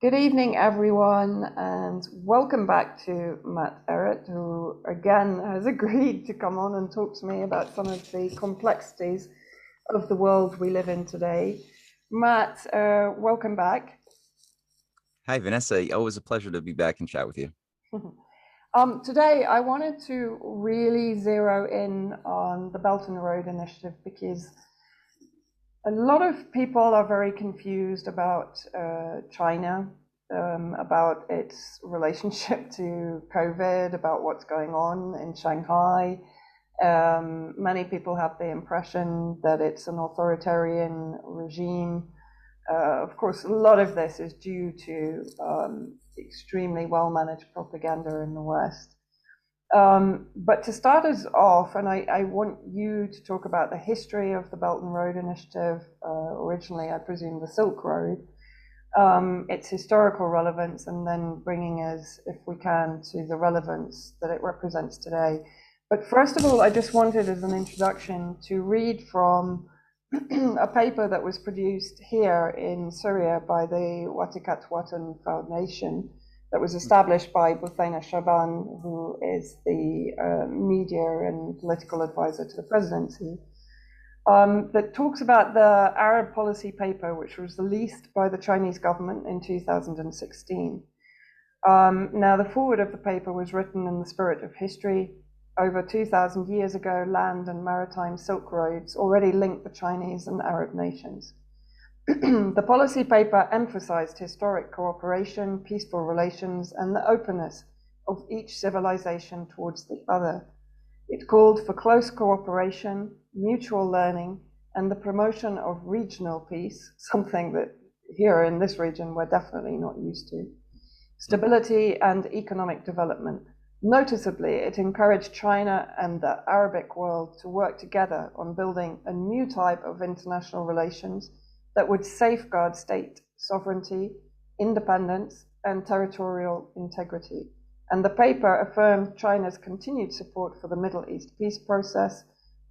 Good evening, everyone, and welcome back to Matt Errett, who again has agreed to come on and talk to me about some of the complexities of the world we live in today. Matt, welcome back. Hi, Vanessa. Always a pleasure to be back and chat with you. Today, I wanted to really zero in on the Belt and Road Initiative because a lot of people are very confused about China, about its relationship to COVID, about what's going on in Shanghai. Many people have the impression that it's an authoritarian regime. Of course, a lot of this is due to extremely well managed propaganda in the West. But to start us off, and I want you to talk about the history of the Belt and Road Initiative, originally, I presume, the Silk Road, its historical relevance, and then bringing us, if we can, to the relevance that it represents today. But first of all, I just wanted, as an introduction, to read from a paper that was produced here in Syria by the Watakat Watan Foundation that was established by Buthaina Shaban, who is the media and political advisor to the presidency, that talks about the Arab policy paper, which was released by the Chinese government in 2016. Now, the foreword of the paper was written in the spirit of history. Over 2,000 years ago, land and maritime Silk Roads already linked the Chinese and Arab nations. The policy paper emphasized historic cooperation, peaceful relations, and the openness of each civilization towards the other. It called for close cooperation, mutual learning, and the promotion of regional peace, something that here in this region we're definitely not used to, stability, and economic development. Noticeably, it encouraged China and the Arabic world to work together on building a new type of international relations that would safeguard state sovereignty, independence, and territorial integrity. And the paper affirmed China's continued support for the Middle East peace process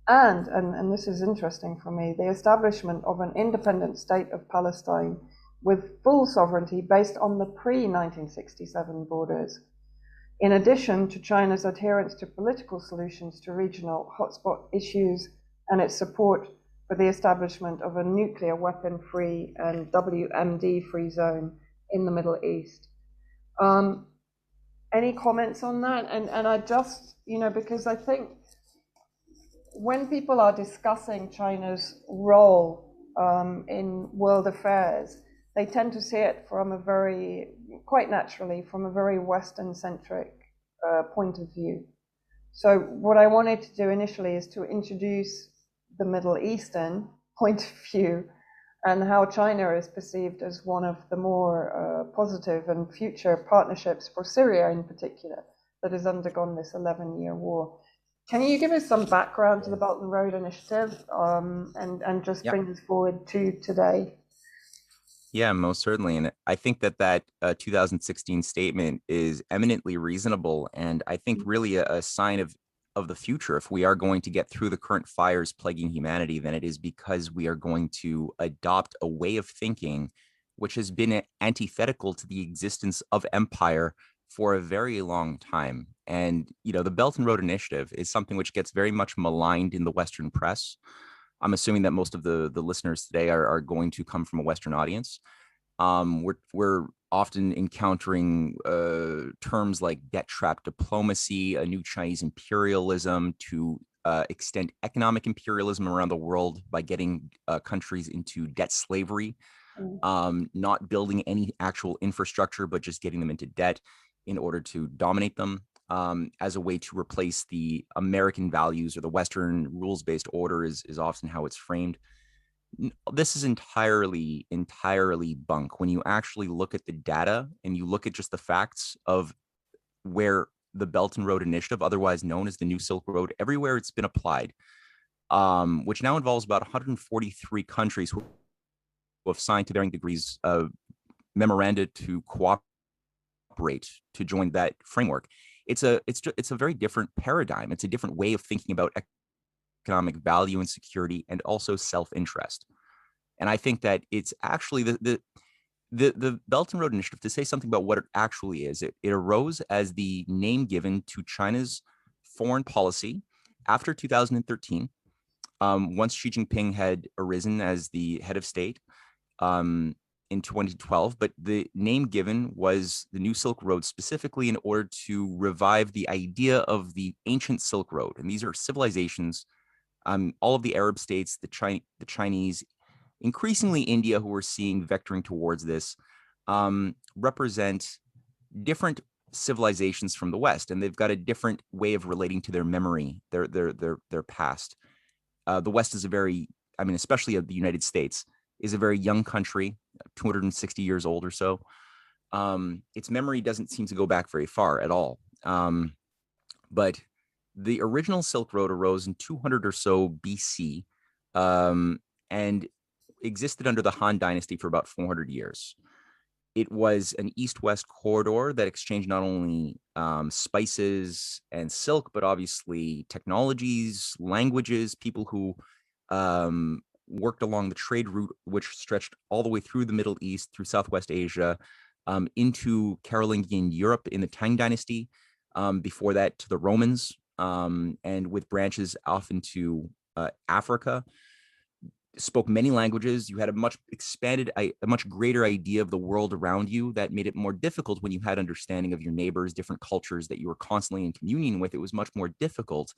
and this is interesting for me, the establishment of an independent state of Palestine with full sovereignty based on the pre-1967 borders. In addition to China's adherence to political solutions to regional hotspot issues and its support for the establishment of a nuclear weapon-free and WMD-free zone in the Middle East. Any comments on that? And I just, because I think when people are discussing China's role in world affairs, they tend to see it from quite naturally, from a very Western-centric point of view. So what I wanted to do initially is to introduce the Middle Eastern point of view and how China is perceived as one of the more positive and future partnerships for Syria in particular that has undergone this 11-year war. Can you give us some background to the Belt and Road Initiative and just Yeah, bring us forward to today? yeah, most certainly. And I think that 2016 statement is eminently reasonable, and I think really a sign of the future. If we are going to get through the current fires plaguing humanity, then it is because we are going to adopt a way of thinking which has been antithetical to the existence of empire for a very long time. And the Belt and Road Initiative is something which gets very much maligned in the Western press. I'm assuming that most of the listeners today are going to come from a Western audience. We're often encountering terms like debt trap diplomacy, a new Chinese imperialism to extend economic imperialism around the world by getting countries into debt slavery, Mm. not building any actual infrastructure, but just getting them into debt in order to dominate them, as a way to replace the American values or the Western rules-based order is often how it's framed. This is entirely bunk. When you actually look at the data and you look at just the facts of where the Belt and Road Initiative, otherwise known as the New Silk Road, everywhere it's been applied, which now involves about 143 countries who have signed to varying degrees of memoranda to cooperate to join that framework. It's a very different paradigm. It's a different way of thinking about economic value and security, and also self-interest. And I think that it's actually The Belt and Road Initiative, to say something about what it actually is, it arose as the name given to China's foreign policy after 2013, once Xi Jinping had arisen as the head of state um, in 2012. But the name given was the New Silk Road, specifically in order to revive the idea of the ancient Silk Road. And these are civilizations, all of the Arab states, the Chinese, increasingly India, who we're seeing vectoring towards this, represent different civilizations from the West, and they've got a different way of relating to their memory, their past. The West is a very, I mean, especially of the United States, is a very young country, 260 years old or so. Its memory doesn't seem to go back very far at all. But the original Silk Road arose in 200 or so BC, and existed under the Han Dynasty for about 400 years. It was an east-west corridor that exchanged not only spices and silk, but obviously technologies, languages, people who worked along the trade route, which stretched all the way through the Middle East, through Southwest Asia, into Carolingian Europe in the Tang Dynasty, before that to the Romans, and with branches off into Africa. Spoke many languages. You had a much expanded, a much greater idea of the world around you that made it more difficult when you had understanding of your neighbors, different cultures that you were constantly in communion with. It was much more difficult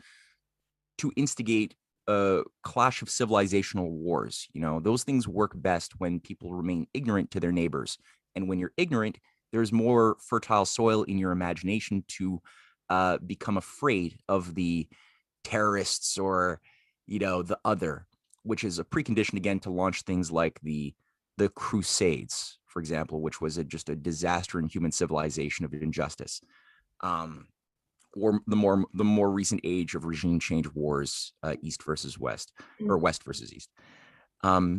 to instigate a clash of civilizational wars. You know, those things work best when people remain ignorant to their neighbors. And when you're ignorant, there's more fertile soil in your imagination to become afraid of the terrorists or, the other, which is a precondition again to launch things like the Crusades, for example, which was just a disaster in human civilization of injustice, or the more recent age of regime change wars, East versus West, or West versus East.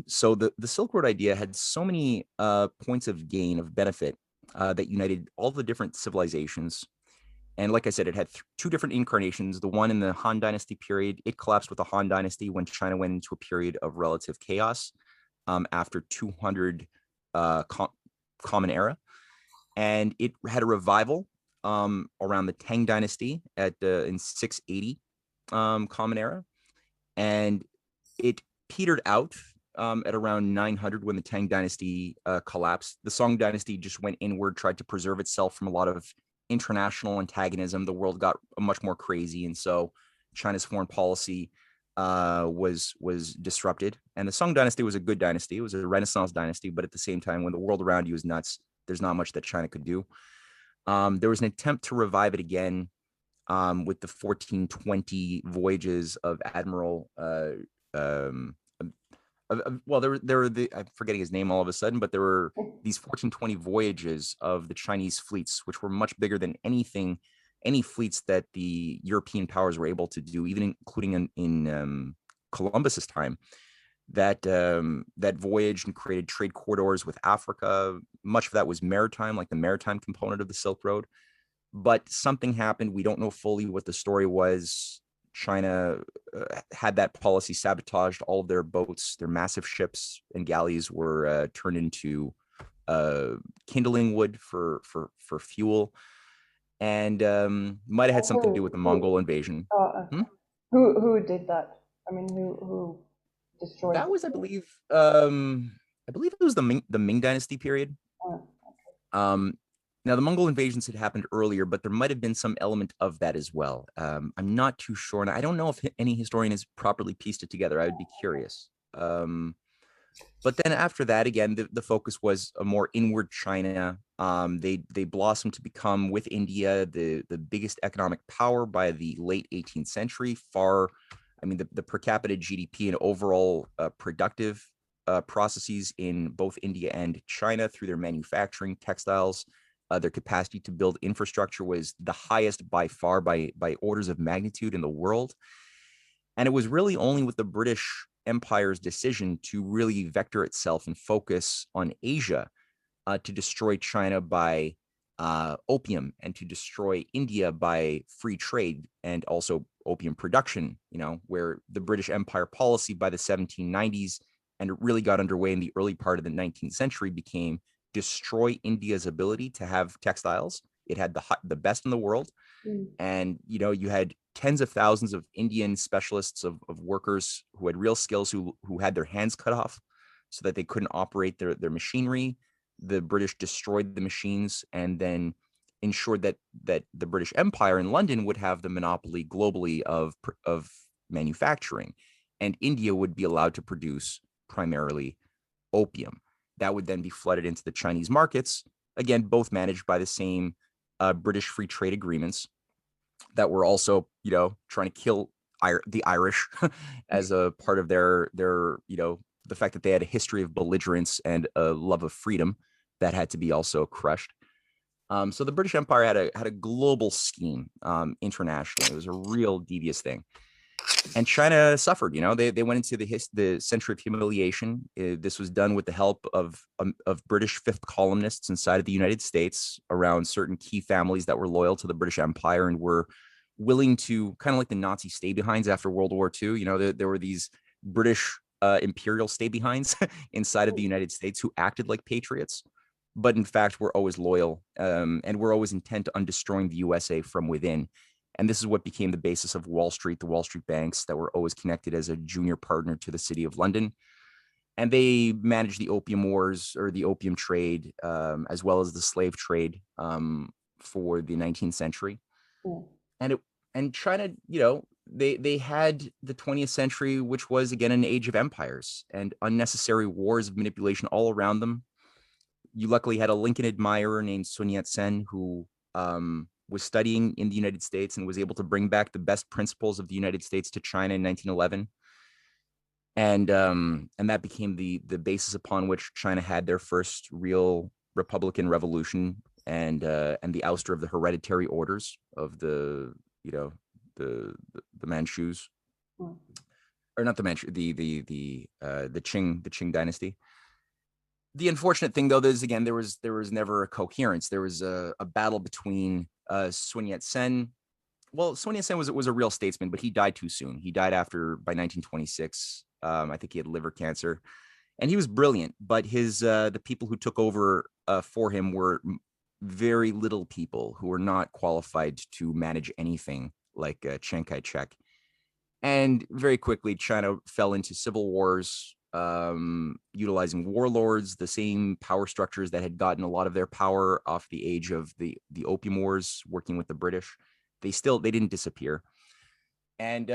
So the Silk Road idea had so many points of gain, of benefit, that united all the different civilizations. And like I said, it had two different incarnations. The one in the Han Dynasty period, it collapsed with the Han Dynasty when China went into a period of relative chaos, after 200 Common Era. And it had a revival around the Tang Dynasty in 680 Common Era. And it petered out at around 900 when the Tang Dynasty collapsed. The Song Dynasty just went inward, tried to preserve itself from a lot of international antagonism. The world got much more crazy, and so China's foreign policy was disrupted. And the Song Dynasty was a good dynasty. It was a Renaissance dynasty, but at the same time, when the world around you is nuts, there's not much that China could do. There was an attempt to revive it again with the 1420 voyages of Admiral well, there were I'm forgetting his name all of a sudden, but there were these 1420 voyages of the Chinese fleets, which were much bigger than any fleets that the European powers were able to do, even including in Columbus's time. That voyage and created trade corridors with Africa. Much of that was maritime, like the maritime component of the Silk Road. But something happened. We don't know fully what the story was. China had that policy sabotaged. All of their boats, their massive ships and galleys were turned into kindling wood for fuel, and might have had something to do with the Mongol invasion. Okay. Who did that? I mean, who destroyed That was, it? I believe it was the Ming Dynasty period. Oh, Now, the Mongol invasions had happened earlier, but there might have been some element of that as well. I'm not too sure, and I don't know if any historian has properly pieced it together. I would be curious. But then after that, again, the focus was a more inward China. They blossomed to become, with India, the biggest economic power by the late 18th century. The per capita GDP and overall productive processes in both India and China through their manufacturing, textiles, their capacity to build infrastructure was the highest by far, by orders of magnitude in the world. And it was really only with the British Empire's decision to really vector itself and focus on Asia, to destroy China by opium, and to destroy India by free trade and also opium production, where the British Empire policy by the 1790s, and it really got underway in the early part of the 19th century, became destroy India's ability to have textiles. It had the best in the world. Mm. And, you had tens of thousands of Indian specialists of workers who had real skills, who had their hands cut off so that they couldn't operate their machinery. The British destroyed the machines and then ensured that the British Empire in London would have the monopoly globally of manufacturing, and India would be allowed to produce primarily opium. That would then be flooded into the Chinese markets, again, both managed by the same British free trade agreements that were also, trying to kill the Irish as a part of their, the fact that they had a history of belligerence and a love of freedom that had to be also crushed. So the British Empire had a global scheme internationally. It was a real devious thing. And China suffered. They went into the century of humiliation. This was done with the help of British fifth columnists inside of the United States around certain key families that were loyal to the British Empire and were willing to, kind of like the Nazi stay-behinds after World War II. There were these British imperial stay-behinds inside of the United States who acted like patriots, but in fact were always loyal, and were always intent on destroying the USA from within. And this is what became the basis of Wall Street, the Wall Street banks that were always connected as a junior partner to the City of London. And they managed the opium wars, or the opium trade, as well as the slave trade, for the 19th century. Mm. And China, they had the 20th century, which was again an age of empires and unnecessary wars of manipulation all around them. You luckily had a Lincoln admirer named Sun Yat-sen who was studying in the United States and was able to bring back the best principles of the United States to China in 1911. And that became the basis upon which China had their first real Republican revolution, and the ouster of the hereditary orders of the Manchus, Mm. or not the Manchu, the Qing dynasty. The unfortunate thing, though, is again there was never a coherence. There was a battle between Sun Yat-sen. Well, Sun Yat-sen was a real statesman, but he died too soon. He died by 1926. I think he had liver cancer, and he was brilliant. But the people who took over for him were very little people who were not qualified to manage anything like Chiang Kai-shek. And very quickly, China fell into civil wars, utilizing warlords, the same power structures that had gotten a lot of their power off the age of the opium wars, working with the British. They didn't disappear. And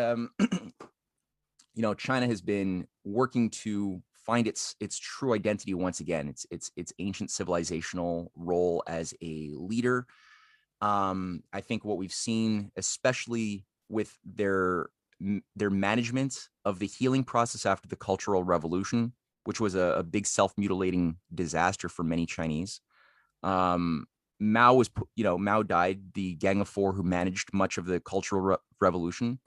China has been working to find its true identity once again, its ancient civilizational role as a leader. I think what we've seen, especially with their management of the healing process after the Cultural Revolution, which was a big self-mutilating disaster for many Chinese. Mao died. The Gang of Four who managed much of the Cultural Revolution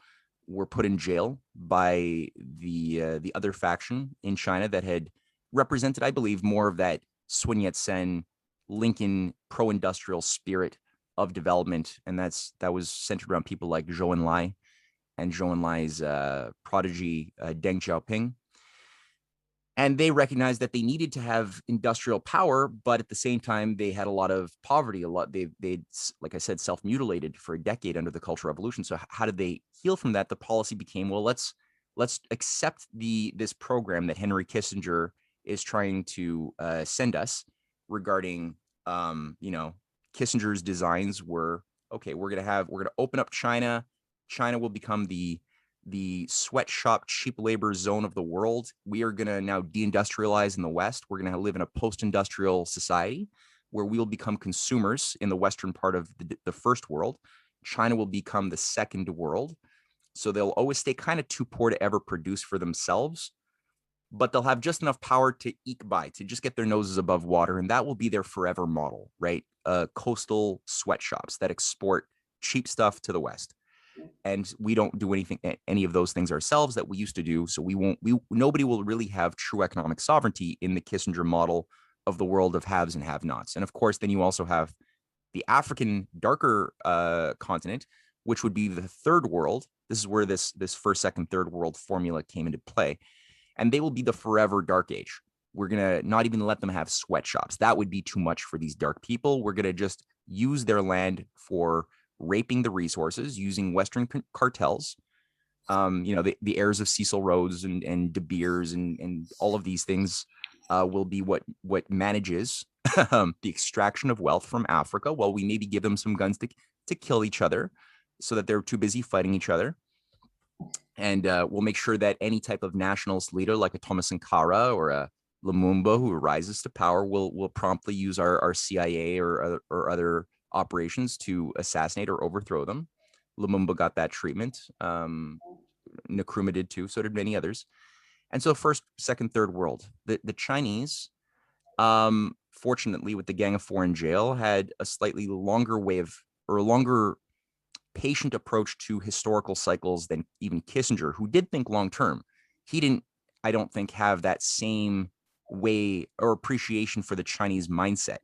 were put in jail by the other faction in China that had represented, I believe, more of that Sun Yat-sen, Lincoln pro-industrial spirit of development, and that was centered around people like Zhou Enlai and Zhou Enlai's prodigy Deng Xiaoping. And they recognized that they needed to have industrial power, but at the same time, they had a lot of poverty. They like I said, self-mutilated for a decade under the Cultural Revolution. So how did they heal from that? The policy became, well, let's accept this program that Henry Kissinger is trying to send us regarding, Kissinger's designs were, okay, we're going to open up China. China will become the sweatshop cheap labor zone of the world. We are going to now deindustrialize in the West. We're going to live in a post-industrial society where we will become consumers in the Western part of the first world. China will become the second world. So they'll always stay kind of too poor to ever produce for themselves, but they'll have just enough power to eke by, to just get their noses above water. And that will be their forever model, right? Coastal sweatshops that export cheap stuff to the West. And we don't do any of those things ourselves that we used to do. So nobody will really have true economic sovereignty in the Kissinger model of the world of haves and have-nots. And of course, then you also have the African darker continent, which would be the third world. This is where this first, second, third world formula came into play. And they will be the forever dark age. We're going to not even let them have sweatshops. That would be too much for these dark people. We're going to just use their land for raping the resources using Western cartels. The heirs of Cecil Rhodes and De Beers and all of these things will be what manages the extraction of wealth from Africa. Well, we maybe give them some guns to kill each other so that they're too busy fighting each other. And we'll make sure that any type of nationalist leader like a Thomas Sankara or a Lumumba who rises to power will promptly use our CIA or other operations to assassinate or overthrow them. Lumumba got that treatment. Nkrumah did too. So did many others. And so first, second, third world. The Chinese, fortunately, with the Gang of Four in jail, had a slightly longer patient approach to historical cycles than even Kissinger, who did think long term. He didn't, I don't think, have that same way or appreciation for the Chinese mindset,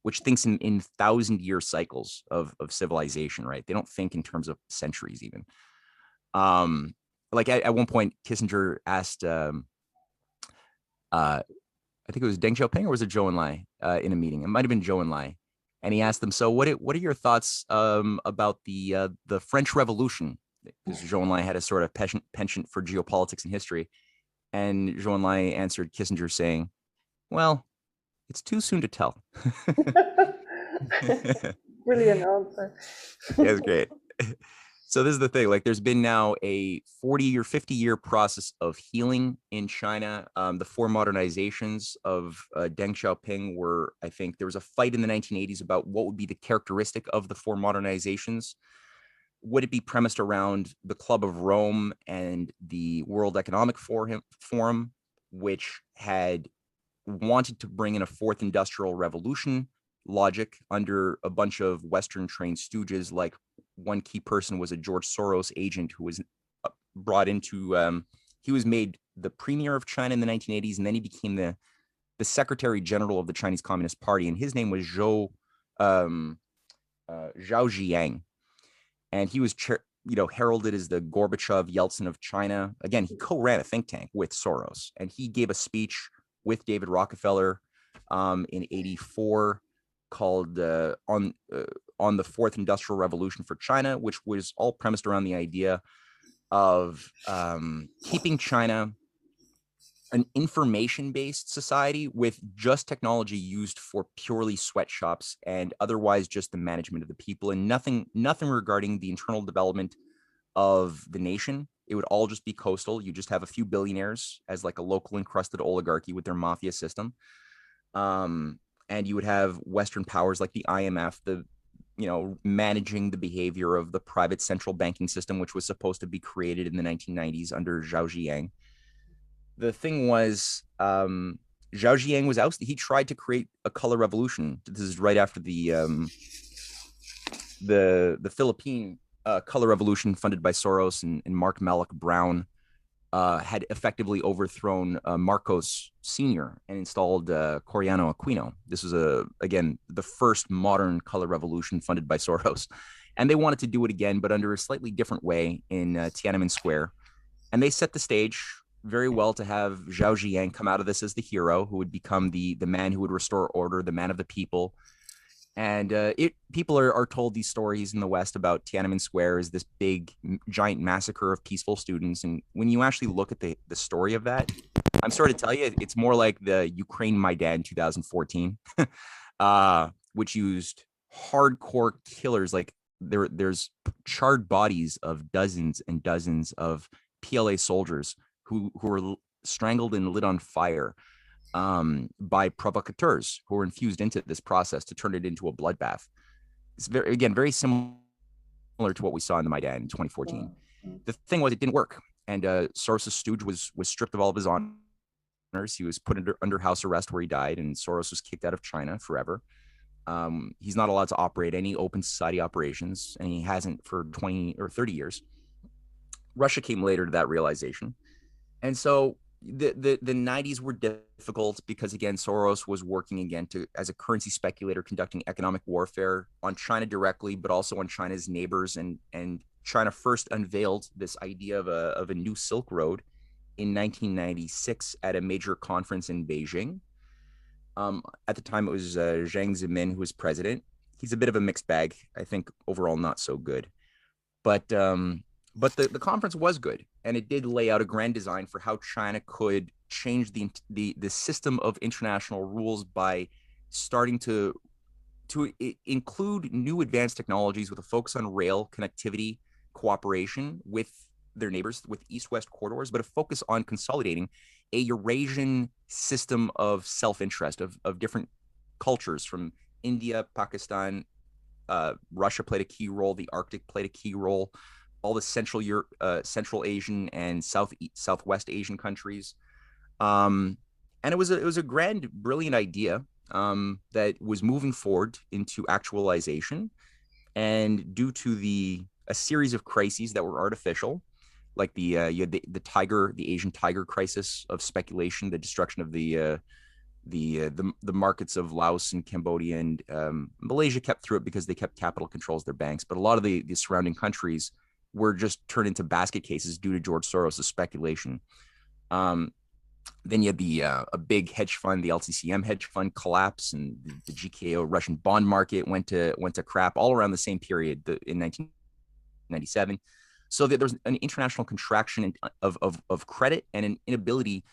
which thinks in 1,000-year cycles of civilization, right? They don't think in terms of centuries even. Like at one point, Kissinger asked, I think it was Deng Xiaoping or was it Zhou Enlai in a meeting? It might have been Zhou Enlai. And he asked them, so what are your thoughts about the French Revolution? Because Zhou Enlai had a sort of penchant for geopolitics and history. And Zhou Enlai answered Kissinger saying, well, it's too soon to tell. Brilliant answer. Yeah, it's great. So this is the thing, like there's been now a 40 or 50-year process of healing in China. The four modernizations of Deng Xiaoping were, I think there was a fight in the 1980s about what would be the characteristic of the four modernizations. Would it be premised around the Club of Rome and the World Economic Forum, which had wanted to bring in a fourth industrial revolution logic under a bunch of Western trained stooges? Like one key person was a George Soros agent who was brought into, he was made the premier of China in the 1980s, and then he became the secretary general of the Chinese Communist Party, and his name was Zhao Ziyang. And he was heralded as the Gorbachev Yeltsin of China. Again, he co-ran a think tank with Soros, and he gave a speech with David Rockefeller in '84 called on the Fourth Industrial Revolution for China, which was all premised around the idea of keeping China an information-based society with just technology used for purely sweatshops and otherwise just the management of the people, and nothing regarding the internal development of the nation. It would all just be coastal. You just have a few billionaires as like a local encrusted oligarchy with their mafia system. And you would have Western powers like the IMF, managing the behavior of the private central banking system, which was supposed to be created in the 1990s under Zhao Ziyang. The thing was, Zhao Ziyang was ousted. He tried to create a color revolution. This is right after the Philippine color revolution funded by Soros and Mark Malloch Brown had effectively overthrown Marcos Sr. and installed Coriano Aquino. This was, again, the first modern color revolution funded by Soros. And they wanted to do it again, but under a slightly different way in Tiananmen Square. And they set the stage very well to have Zhao Ziyang come out of this as the hero who would become the man who would restore order, the man of the people. And people are told these stories in the West about Tiananmen Square as this big, giant massacre of peaceful students. And when you actually look at the story of that, I'm sorry to tell you, it's more like the Ukraine Maidan 2014, which used hardcore killers. Like there's charred bodies of dozens and dozens of PLA soldiers who were strangled and lit on fire by provocateurs who were infused into this process to turn it into a bloodbath. It's very similar to what we saw in the Maidan in 2014. The thing was, it didn't work, and Soros' stooge was stripped of all of his honors. He was put under house arrest where he died, and Soros was kicked out of China forever. He's not allowed to operate any open society operations, and he hasn't for 20 or 30 years. Russia came later to that realization. And so the 90s were difficult because, again, Soros was working again as a currency speculator, conducting economic warfare on China directly, but also on China's neighbors. And China first unveiled this idea of a new Silk Road in 1996 at a major conference in Beijing. At the time, it was Jiang Zemin who was president. He's a bit of a mixed bag. I think overall not so good, but the conference was good, and it did lay out a grand design for how China could change the system of international rules by starting to include new advanced technologies with a focus on rail connectivity, cooperation with their neighbors, with east-west corridors, but a focus on consolidating a Eurasian system of self-interest of different cultures from India, Pakistan, Russia played a key role. The Arctic played a key role. All the Central Asian and Southwest Asian countries, and it was a grand, brilliant idea that was moving forward into actualization. And due to a series of crises that were artificial, like you had the Asian tiger crisis of speculation, the destruction of the markets of Laos and Cambodia, and Malaysia kept through it because they kept capital controls their banks. But a lot of the surrounding countries were just turned into basket cases due to George Soros' speculation. Then you had a big hedge fund, the LCCM hedge fund collapse, and the GKO Russian bond market went to crap all around the same period in 1997. So that there's an international contraction of credit and an inability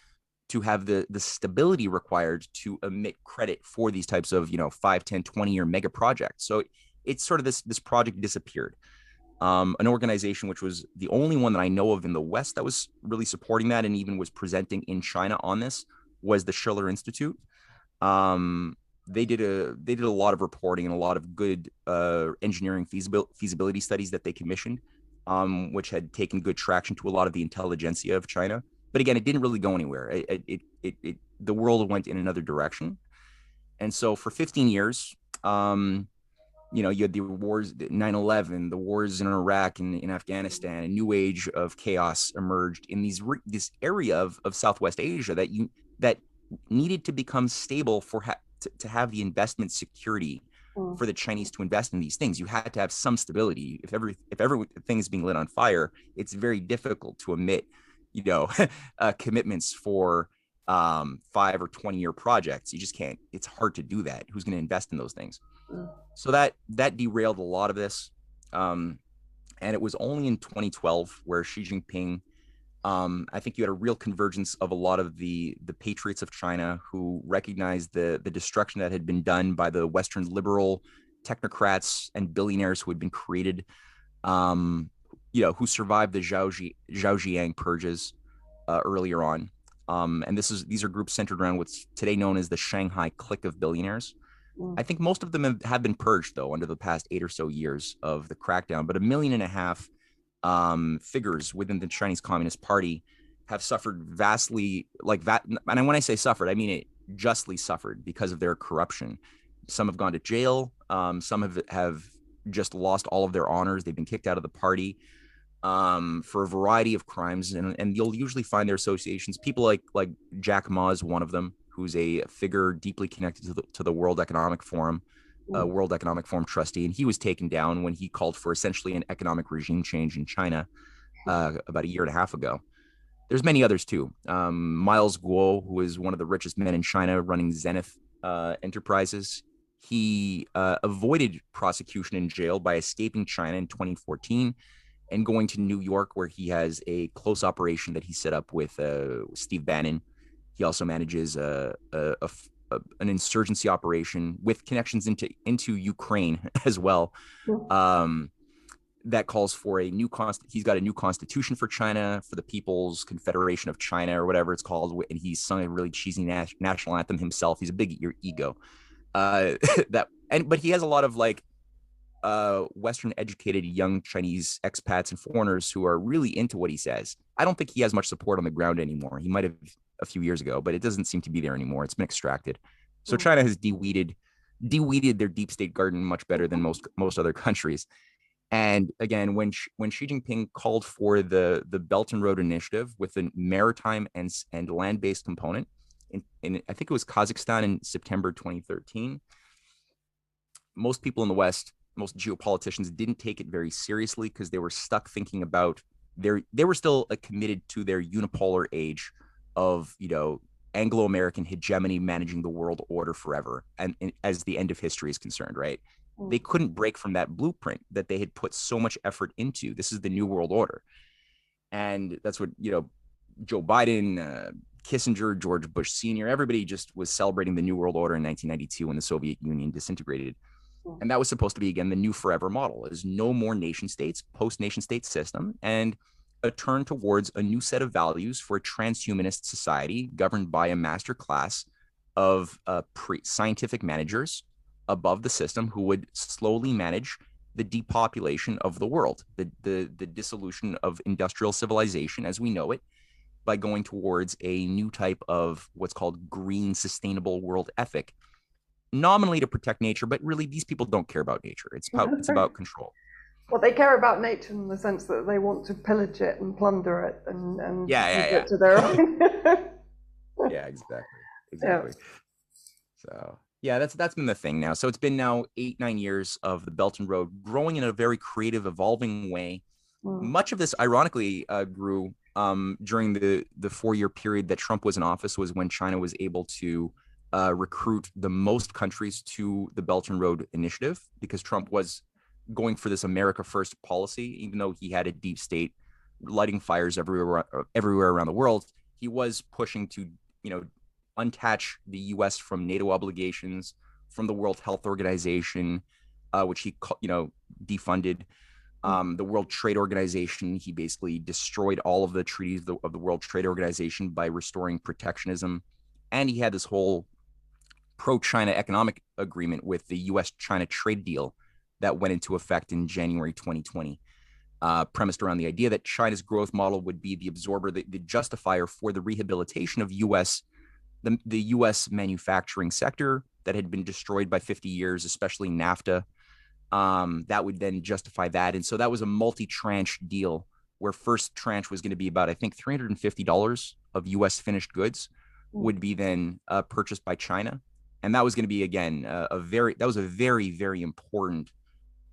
to have the stability required to emit credit for these types of 5, 10, 20-year mega projects. So it's sort of this project disappeared. An organization which was the only one that I know of in the West that was really supporting that and even was presenting in China on this was the Schiller Institute. They did a lot of reporting and a lot of good engineering feasibility studies that they commissioned, which had taken good traction to a lot of the intelligentsia of China. But again, it didn't really go anywhere. The world went in another direction. And so for 15 years, you had the wars, 9/11, the wars in Iraq and in Afghanistan, a new age of chaos emerged in this area of Southwest Asia that needed to become stable to have the investment security for the Chinese to invest in these things. You had to have some stability. If everything is being lit on fire, it's very difficult to emit, commitments for 5 or 20-year projects. You just can't. It's hard to do that. Who's going to invest in those things? So that derailed a lot of this. And it was only in 2012 where Xi Jinping, I think you had a real convergence of a lot of the patriots of China who recognized the destruction that had been done by the Western liberal technocrats and billionaires who had been created, who survived the Zhaojiang purges earlier on. And these are groups centered around what's today known as the Shanghai clique of billionaires. I think most of them have been purged, though, under the past 8 or so years of the crackdown. But 1.5 million figures within the Chinese Communist Party have suffered vastly, like that. And when I say suffered, I mean it justly suffered because of their corruption. Some have gone to jail. Some have just lost all of their honors. They've been kicked out of the party for a variety of crimes. And you'll usually find their associations. People like Jack Ma is one of them, who's a figure deeply connected to the World Economic Forum, World Economic Forum trustee. And he was taken down when he called for essentially an economic regime change in China about 1.5 years ago. There's many others too. Miles Guo, who is one of the richest men in China running Zenith Enterprises. He avoided prosecution in jail by escaping China in 2014 and going to New York, where he has a close operation that he set up with Steve Bannon. He also manages an insurgency operation with connections into Ukraine as well. That calls for he's got a new constitution for China, for the People's Confederation of China, or whatever it's called. And he's sung a really cheesy national anthem himself. He's a big ego. But he has a lot of Western educated young Chinese expats and foreigners who are really into what he says. I don't think he has much support on the ground anymore. He might have a few years ago, but it doesn't seem to be there anymore. It's been extracted. So China has de-weeded their deep state garden much better than most other countries. And again, when Xi Jinping called for the Belt and Road Initiative with a maritime and land-based component, in I think it was Kazakhstan in September 2013, most people in the West, most geopoliticians didn't take it very seriously because they were stuck thinking about they were still committed to their unipolar age of, Anglo-American hegemony managing the world order forever, and as the end of history is concerned, right? They couldn't break from that blueprint that they had put so much effort into. This is the new world order, and that's what Joe Biden, Kissinger, George Bush Sr., everybody just was celebrating the New World Order in 1992 when the Soviet Union disintegrated. And that was supposed to be, again, the new forever model, is no more nation states, post-nation state system, and a turn towards a new set of values for a transhumanist society governed by a master class of scientific managers above the system who would slowly manage the depopulation of the world, the dissolution of industrial civilization as we know it, by going towards a new type of what's called green sustainable world ethic, nominally to protect nature, but really these people don't care about nature. It's about control. Well, they care about nature in the sense that they want to pillage it and plunder it and use it to their own. Yeah, exactly. So yeah, that's been the thing now. So it's been now 8-9 years of the Belt and Road growing in a very creative, evolving way. Much of this, ironically, grew during the 4-year period that Trump was in office, was when China was able to recruit the most countries to the Belt and Road Initiative, because Trump was going for this America First policy. Even though he had a deep state lighting fires everywhere around the world, he was pushing to, untach the U.S. from NATO obligations, from the World Health Organization, which he, defunded. The World Trade Organization, he basically destroyed all of the treaties of the World Trade Organization by restoring protectionism. And he had this whole pro-China economic agreement with the U.S.-China trade deal that went into effect in January 2020, premised around the idea that China's growth model would be the absorber, the justifier for the rehabilitation of the U.S. manufacturing sector that had been destroyed by 50 years, especially NAFTA. That would then justify that. And so that was a multi-tranche deal where first tranche was going to be about, I think, $350 of U.S. finished goods would be then purchased by China. And that was going to be, again, a very, very important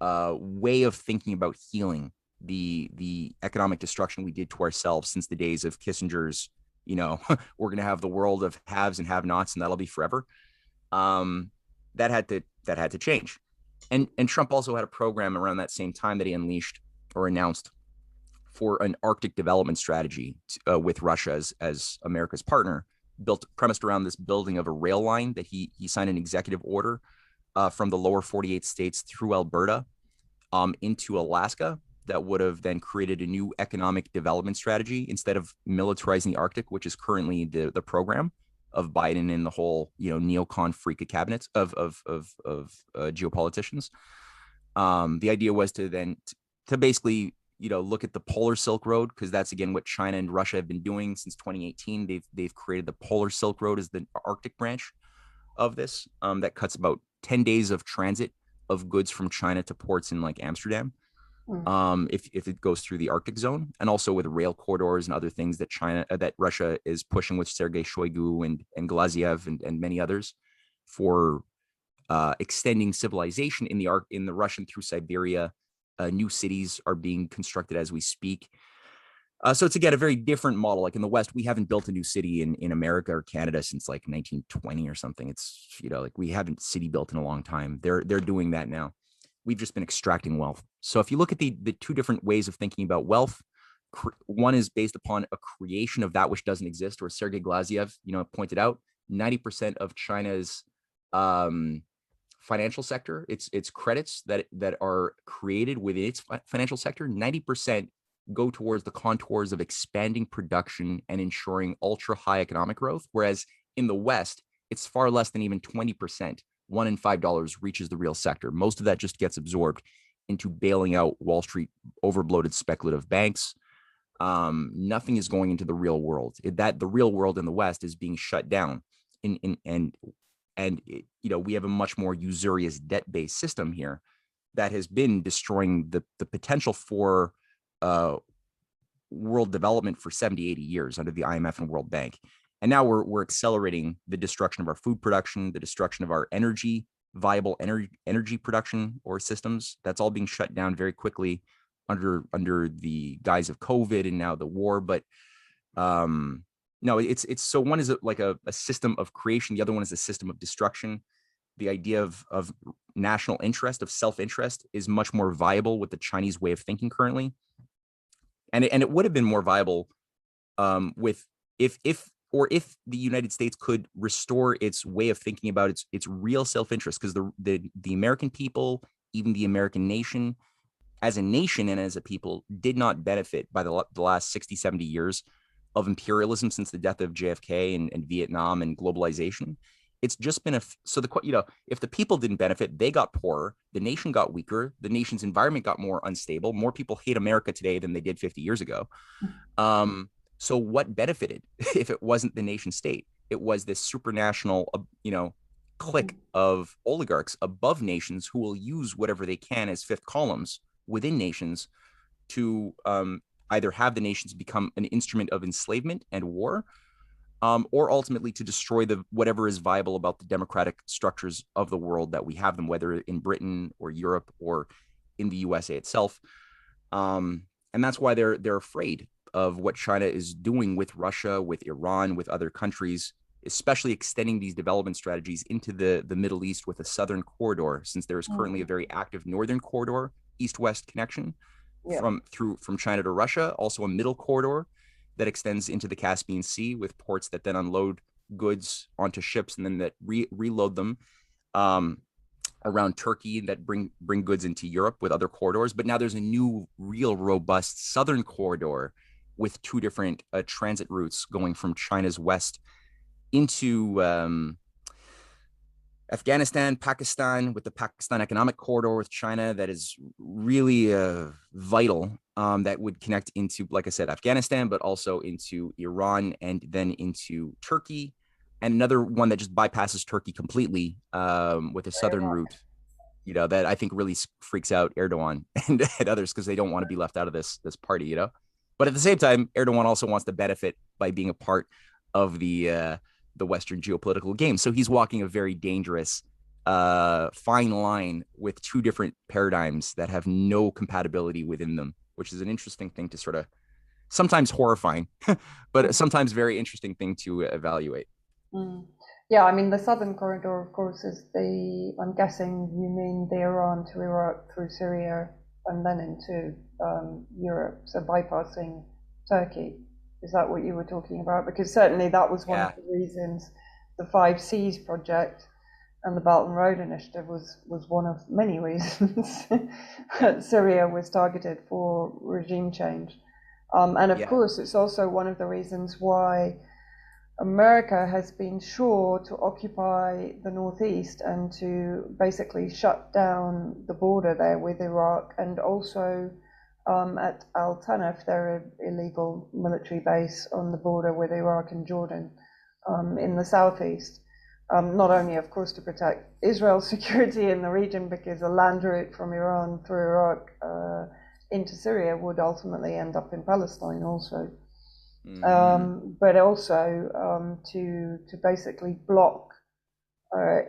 way of thinking about healing the economic destruction we did to ourselves since the days of Kissinger's, we're going to have the world of haves and have-nots, and that'll be forever. That had to change. And Trump also had a program around that same time that he unleashed or announced for an Arctic development strategy with Russia as America's partner, premised around this building of a rail line that he signed an executive order from the lower 48 states through Alberta into Alaska that would have then created a new economic development strategy instead of militarizing the Arctic, which is currently the program of Biden and the whole, neocon freak cabinets of geopoliticians. The idea was to basically, look at the Polar Silk Road, because that's, again, what China and Russia have been doing since 2018. They've created the Polar Silk Road as the Arctic branch of this, that cuts about 10 days of transit of goods from China to ports in like Amsterdam. If it goes through the Arctic zone, and also with rail corridors and other things that Russia is pushing with Sergei Shoigu and Glaziev and many others for extending civilization in the Russian through Siberia. New cities are being constructed as we speak. So it's, again, a very different model. Like in the West, we haven't built a new city in America or Canada since like 1920 or something. It's, like we haven't city built in a long time. They're doing that now. We've just been extracting wealth. So if you look at the two different ways of thinking about wealth, one is based upon a creation of that which doesn't exist, or Sergei Glaziev, pointed out 90% of China's financial sector, its credits that are created within its financial sector, 90% go towards the contours of expanding production and ensuring ultra high economic growth. Whereas in the West, it's far less than even 20%. $1 in $5 reaches the real sector. Most of that just gets absorbed into bailing out Wall Street overbloated speculative banks. Nothing is going into the real world. The real world in the West is being shut down. And we have a much more usurious debt-based system here that has been destroying the potential for world development for 70, 80 years under the IMF and World Bank. And now we're accelerating the destruction of our food production, the destruction of our viable energy production or systems. That's all being shut down very quickly under the guise of COVID and now the war. But no, it's so one is like a system of creation, the other one is a system of destruction. The idea of national interest, of self-interest, is much more viable with the Chinese way of thinking currently, and it would have been more viable with if the United States could restore its way of thinking about its real self-interest, because the American people, even the American nation as a nation and as a people, did not benefit by the last 60, 70 years of imperialism since the death of JFK and Vietnam and globalization. It's just been if the people didn't benefit, they got poorer, the nation got weaker, the nation's environment got more unstable. More people hate America today than they did 50 years ago. So what benefited if it wasn't the nation state? It was this supranational, clique of oligarchs above nations who will use whatever they can as fifth columns within nations to either have the nations become an instrument of enslavement and war, or ultimately to destroy whatever is viable about the democratic structures of the world that we have them, whether in Britain or Europe or in the USA itself. And that's why they're afraid of what China is doing with Russia, with Iran, with other countries, especially extending these development strategies into the Middle East with a southern corridor, since there is currently a very active northern corridor, east-west connection from China to Russia, also a middle corridor that extends into the Caspian Sea with ports that then unload goods onto ships and then that reload them around Turkey that bring goods into Europe with other corridors. But now there's a new, real robust southern corridor with two different transit routes going from China's west into Afghanistan, Pakistan, with the Pakistan Economic Corridor with China that is really vital, that would connect into, like I said, Afghanistan, but also into Iran and then into Turkey. And another one that just bypasses Turkey completely with a southern route, that I think really freaks out Erdogan and others, because they don't want to be left out of this party, But at the same time, Erdogan also wants to benefit by being a part of the Western geopolitical game. So he's walking a very dangerous, fine line with two different paradigms that have no compatibility within them, which is an interesting thing to sort of, sometimes horrifying, but sometimes very interesting thing to evaluate. Yeah, I mean, the southern corridor, of course, is I'm guessing you mean the Iran to Iraq through Syria and then into Europe, so bypassing Turkey. Is that what you were talking about? Because certainly that was one of the reasons the Five Seas project and the Belt and Road Initiative was one of many reasons that Syria was targeted for regime change. And of course, it's also one of the reasons why America has been sure to occupy the Northeast and to basically shut down the border there with Iraq, and also at Al Tanf, their illegal military base on the border with Iraq and Jordan in the southeast. Not only, of course, to protect Israel's security in the region, because a land route from Iran through Iraq into Syria would ultimately end up in Palestine also. But also to basically block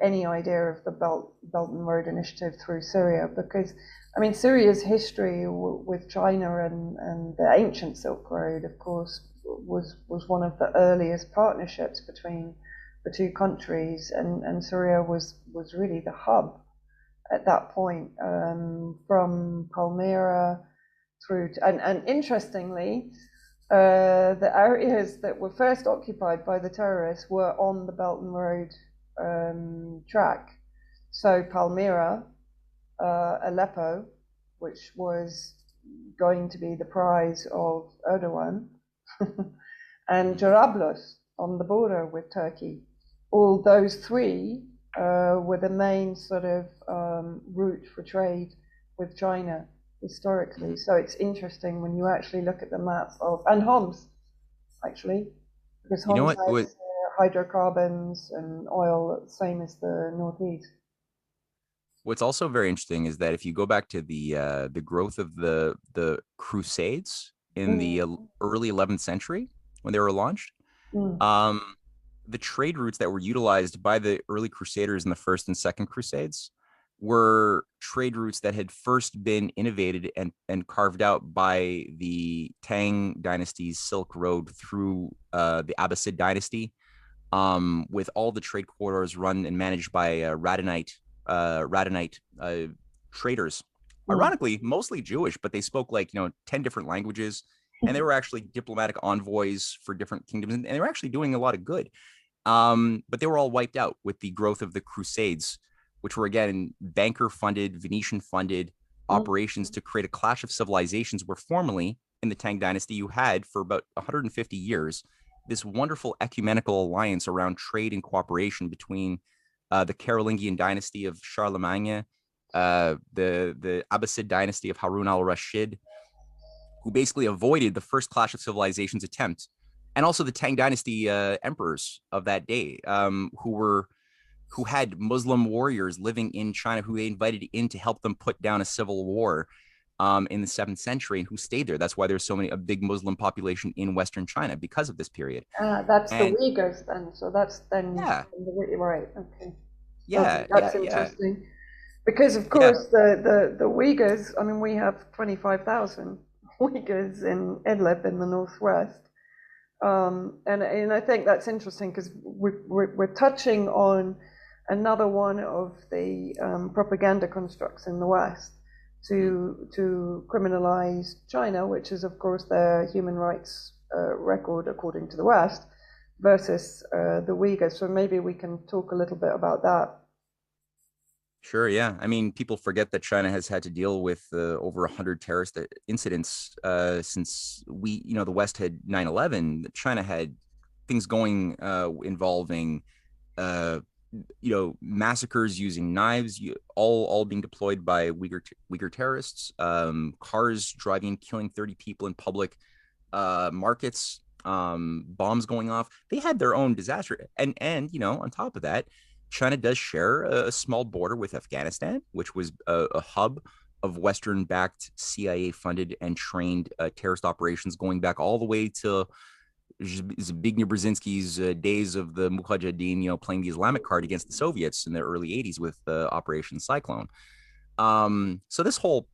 any idea of the Belt and Road Initiative through Syria, because I mean, Syria's history with China and the ancient Silk Road, of course, was one of the earliest partnerships between the two countries, and Syria was really the hub at that point, from Palmyra through to, and interestingly, the areas that were first occupied by the terrorists were on the Belt and Road track. So Palmyra, Aleppo, which was going to be the prize of Erdogan, and Jarablus on the border with Turkey. All those three were the main sort of route for trade with China historically. So it's interesting when you actually look at the map of, and Homs, actually, because Homs has hydrocarbons and oil, same as the Northeast. What's also very interesting is that if you go back to the growth of the Crusades in the early 11th century when they were launched, the trade routes that were utilized by the early Crusaders in the First and Second Crusades were trade routes that had first been innovated and carved out by the Tang dynasty's Silk Road through the Abbasid dynasty, with all the trade corridors run and managed by Radhanite traders. Mm. Ironically, mostly Jewish, but they spoke like 10 different languages, and they were actually diplomatic envoys for different kingdoms, and they were actually doing a lot of good. But they were all wiped out with the growth of the Crusades, which were again banker funded, Venetian funded Mm. operations to create a clash of civilizations where formerly in the Tang dynasty you had for about 150 years this wonderful ecumenical alliance around trade and cooperation between the Carolingian dynasty of Charlemagne, the Abbasid dynasty of Harun al-Rashid, who basically avoided the first clash of civilizations attempt, and also the Tang dynasty emperors of that day, who had Muslim warriors living in China who they invited in to help them put down a civil war in the 7th century, and who stayed there. That's why there's a big Muslim population in Western China because of this period. That's the And Uyghurs then. So that's then yeah, right. Okay. Okay, yeah, that's yeah, yeah, interesting. Because of yeah, course the Uyghurs, I mean, we have 25,000 Uyghurs in Idlib in the northwest. And I think that's interesting because we're touching on another one of the propaganda constructs in the West to criminalize China, which is of course their human rights record according to the West, versus the Uyghurs. So maybe we can talk a little bit about that. sure, yeah. I mean, people forget that China has had to deal with over 100 terrorist incidents since the West had 9/11. China had things going involving uh, massacres using knives, all being deployed by Uyghur terrorists, cars driving, killing 30 people in public markets, bombs going off. They had their own disaster, and on top of that, China does share a small border with Afghanistan, which was a hub of Western-backed, CIA-funded and trained terrorist operations going back all the way to Zbigniew Brzezinski's days of the Mujahideen, playing the Islamic card against the Soviets in the early 80s with Operation Cyclone. So this whole,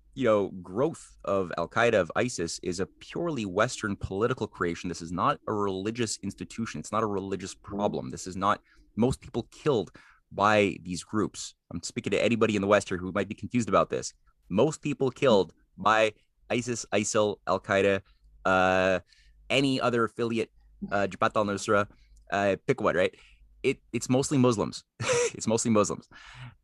growth of Al-Qaeda, of ISIS, is a purely Western political creation. This is not a religious institution. It's not a religious problem. This is not most people killed by these groups. I'm speaking to anybody in the West here who might be confused about this. Most people killed by ISIS, ISIL, Al-Qaeda, any other affiliate, Jabhat al-Nusra, pick one, right? It's mostly Muslims. It's mostly Muslims.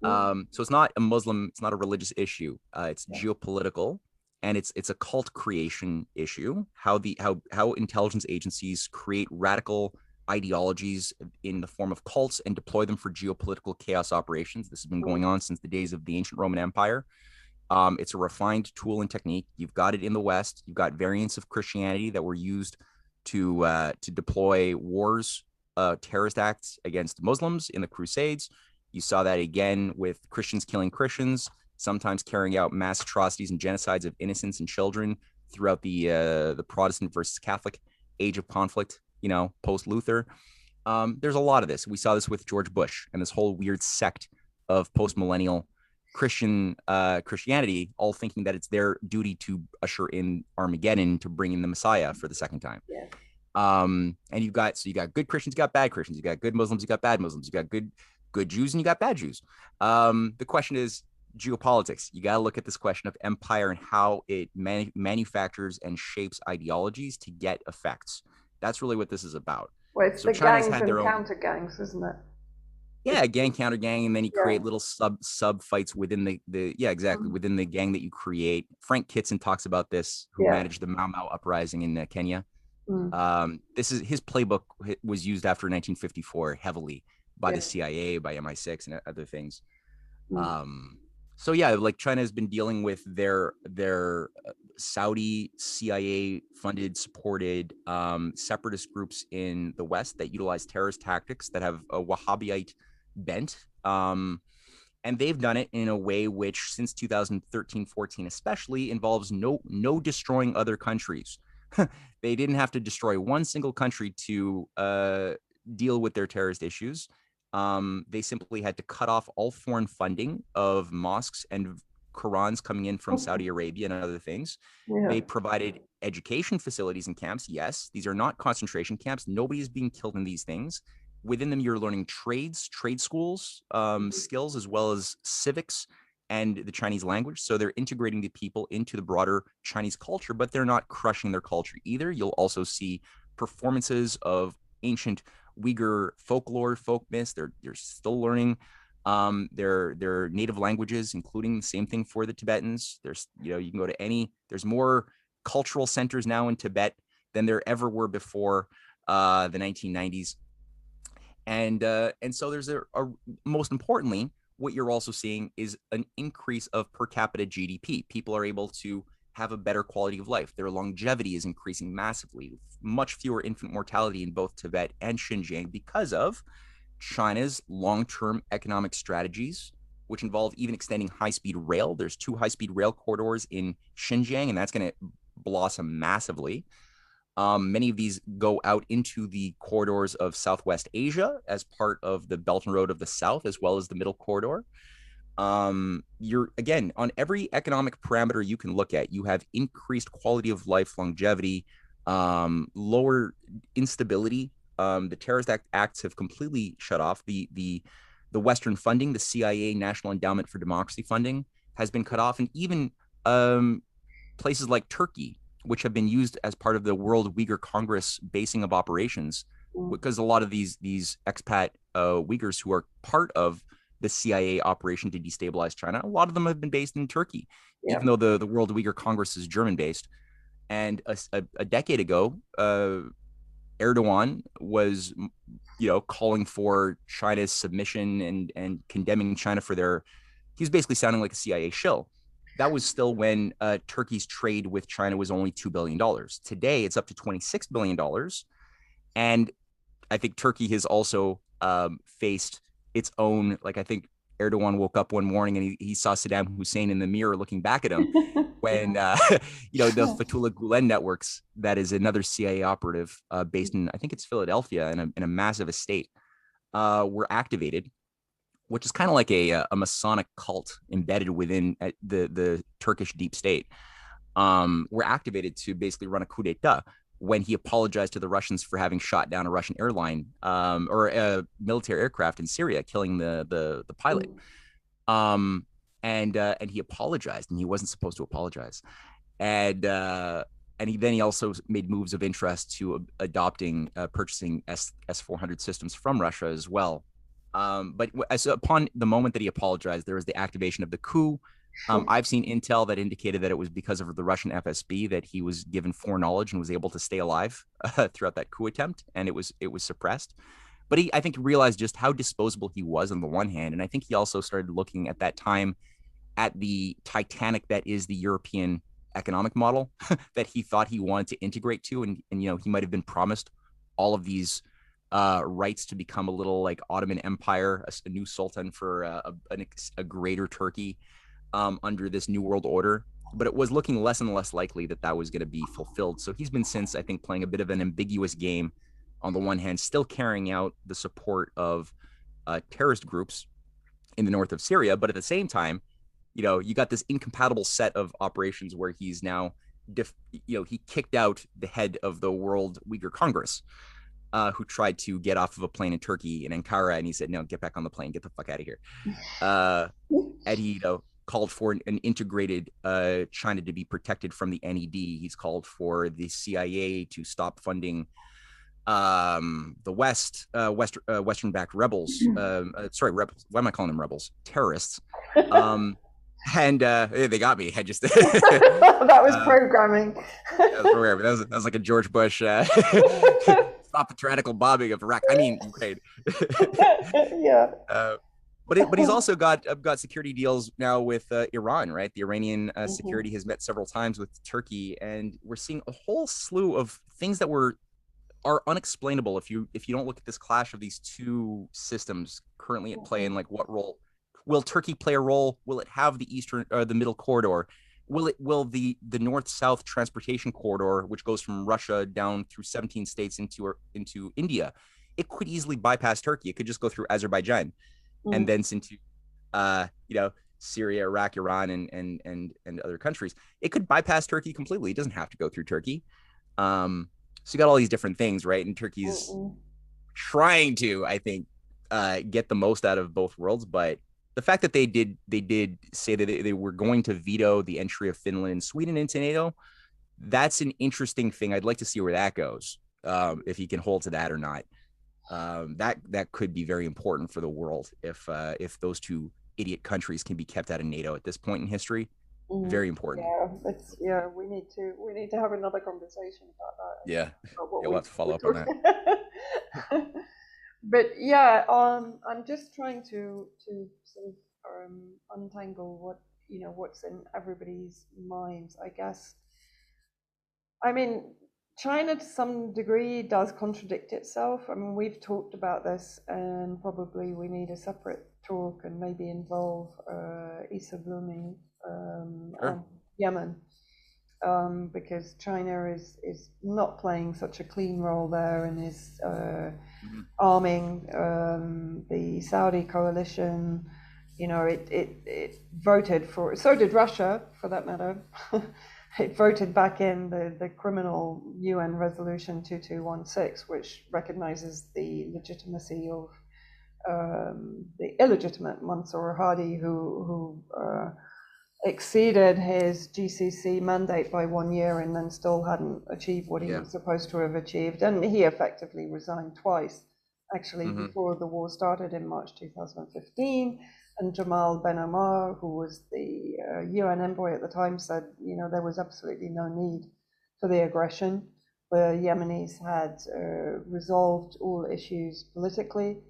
So it's not a religious issue. It's geopolitical, and it's a cult creation issue. How intelligence agencies create radical ideologies in the form of cults and deploy them for geopolitical chaos operations. This has been going on since the days of the ancient Roman Empire. It's a refined tool and technique. You've got it in the West. You've got variants of Christianity that were used to deploy wars, terrorist acts against Muslims in the Crusades. You saw that again with Christians killing Christians, sometimes carrying out mass atrocities and genocides of innocents and children throughout the Protestant versus Catholic age of conflict, post Luther. There's a lot of this. We saw this with George Bush and this whole weird sect of post-millennial Christianity, all thinking that it's their duty to usher in Armageddon to bring in the Messiah for the second time. Yeah. And you got good Christians, you got bad Christians, you got good Muslims, you got bad Muslims, you got good Jews, and you got bad Jews. The question is geopolitics. You got to look at this question of empire and how it manufactures and shapes ideologies to get effects. That's really what this is about. Well, it's So the China's gangs had and their own, counter gangs, isn't it? yeah, gang counter gang, and then you Yeah. create little sub fights within the yeah, exactly, within the gang that you create. Frank Kitson talks about this, who Yeah. managed the Mau Mau uprising in Kenya. Mm. This is his playbook was used after 1954 heavily by Yeah. the CIA, by MI6, and other things. Mm. So yeah, like China has been dealing with their Saudi CIA funded, supported separatist groups in the West that utilize terrorist tactics that have a Wahhabite bent. And they've done it in a way which, since 2013-14 especially, involves no destroying other countries. They didn't have to destroy one single country to deal with their terrorist issues. They simply had to cut off all foreign funding of mosques and Qurans coming in from Saudi Arabia and other things. Yeah. They provided education facilities and camps. Yes, these are not concentration camps. Nobody is being killed in these things. Within them, you're learning trades, trade schools, skills, as well as civics and the Chinese language. So they're integrating the people into the broader Chinese culture, but they're not crushing their culture either. You'll also see performances of ancient Uyghur folklore, folk myths. They're still learning their native languages, including the same thing for the Tibetans. There's, you can go to there's more cultural centers now in Tibet than there ever were before the 1990s. And so there's most importantly, what you're also seeing is an increase of per capita GDP. People are able to have a better quality of life. Their longevity is increasing massively, much fewer infant mortality in both Tibet and Xinjiang because of China's long-term economic strategies, which involve even extending high-speed rail. There's 2 high-speed rail corridors in Xinjiang, and that's going to blossom massively. Many of these go out into the corridors of Southwest Asia as part of the Belt and Road of the South, as well as the Middle Corridor. You're, again, on every economic parameter you can look at, you have increased quality of life, longevity, lower instability. The terrorist acts have completely shut off. The Western funding, the CIA National Endowment for Democracy funding, has been cut off, and even places like Turkey, which have been used as part of the World Uyghur Congress basing of operations, because a lot of these expat Uyghurs who are part of the CIA operation to destabilize China, a lot of them have been based in Turkey, even though the World Uyghur Congress is German-based. And a decade ago, Erdogan was, calling for China's submission and condemning China for he's basically sounding like a CIA shill. That was still when Turkey's trade with China was only $2 billion. Today, it's up to $26 billion. And I think Turkey has also faced its own, I think Erdogan woke up one morning and he saw Saddam Hussein in the mirror looking back at him when, the Fethullah Gulen networks, that is another CIA operative based in, I think it's Philadelphia, in a massive estate, were activated, which is kind of like a Masonic cult embedded within the Turkish deep state, were activated to basically run a coup d'etat when he apologized to the Russians for having shot down a Russian airline or a military aircraft in Syria, killing the pilot. And he apologized, and he wasn't supposed to apologize. And he also made moves of interest to purchasing S-400 systems from Russia as well. But upon the moment that he apologized, there was the activation of the coup. I've seen intel that indicated that it was because of the Russian FSB that he was given foreknowledge and was able to stay alive throughout that coup attempt, and it was suppressed. But I think, realized just how disposable he was on the one hand, and I think he also started looking at that time at the Titanic that is the European economic model that he thought he wanted to integrate to, and he might have been promised all of these rights to become a little like Ottoman Empire, a new sultan for a greater Turkey under this new world order. But it was looking less and less likely that was going to be fulfilled. So he's been since, I think, playing a bit of an ambiguous game. On the one hand, still carrying out the support of terrorist groups in the north of Syria, but at the same time, you got this incompatible set of operations where he's now, he kicked out the head of the World Uyghur Congress, who tried to get off of a plane in Turkey, in Ankara, and he said, "No, get back on the plane, get the fuck out of here." And he, called for an integrated China to be protected from the NED. He's called for the CIA to stop funding the Western-backed rebels. Rebels. Why am I calling them rebels? Terrorists. And they got me. I just that was programming. That was like a George Bush stop the tyrannical bombing of Iraq. I mean, Ukraine. Yeah. But he's also got security deals now with Iran, right? The Iranian security has met several times with Turkey, and we're seeing a whole slew of things that are unexplainable if you don't look at this clash of these two systems currently at play, and what role will Turkey play a role? Will it have the eastern or the middle corridor? Will the north-south transportation corridor, which goes from Russia down through 17 states into India, it could easily bypass Turkey. It could just go through Azerbaijan and Mm. then into Syria, Iraq, Iran, and other countries. It could bypass Turkey completely. It doesn't have to go through Turkey. So you got all these different things, right? And Turkey's Mm-mm. trying to, I think, get the most out of both worlds. But the fact that they did say that they were going to veto the entry of Finland and Sweden into NATO, that's an interesting thing. I'd like to see where that goes, if he can hold to that or not. That could be very important for the world if those two idiot countries can be kept out of NATO at this point in history. Mm. Very important. Yeah, it's yeah. We need to have another conversation about that. Yeah, About what yeah, we'll have to follow we up on talk. that. But yeah, I'm just trying to sort of untangle what's in everybody's minds. I guess. I mean, China to some degree does contradict itself. I mean, we've talked about this, and probably we need a separate talk and maybe involve Issa Blooming Sure. and Yemen, because China is not playing such a clean role there and is Mhm. arming the Saudi coalition. It voted for, so did Russia for that matter. It voted back in the criminal UN resolution 2216, which recognizes the legitimacy of the illegitimate Mansour Hadi, who exceeded his GCC mandate by 1 year and then still hadn't achieved what he Yeah. was supposed to have achieved. And he effectively resigned twice, actually, Hmm. before the war started in March 2015. And Jamal Ben Ammar, who was the UN envoy at the time, said, there was absolutely no need for the aggression. The Yemenis had resolved all issues politically,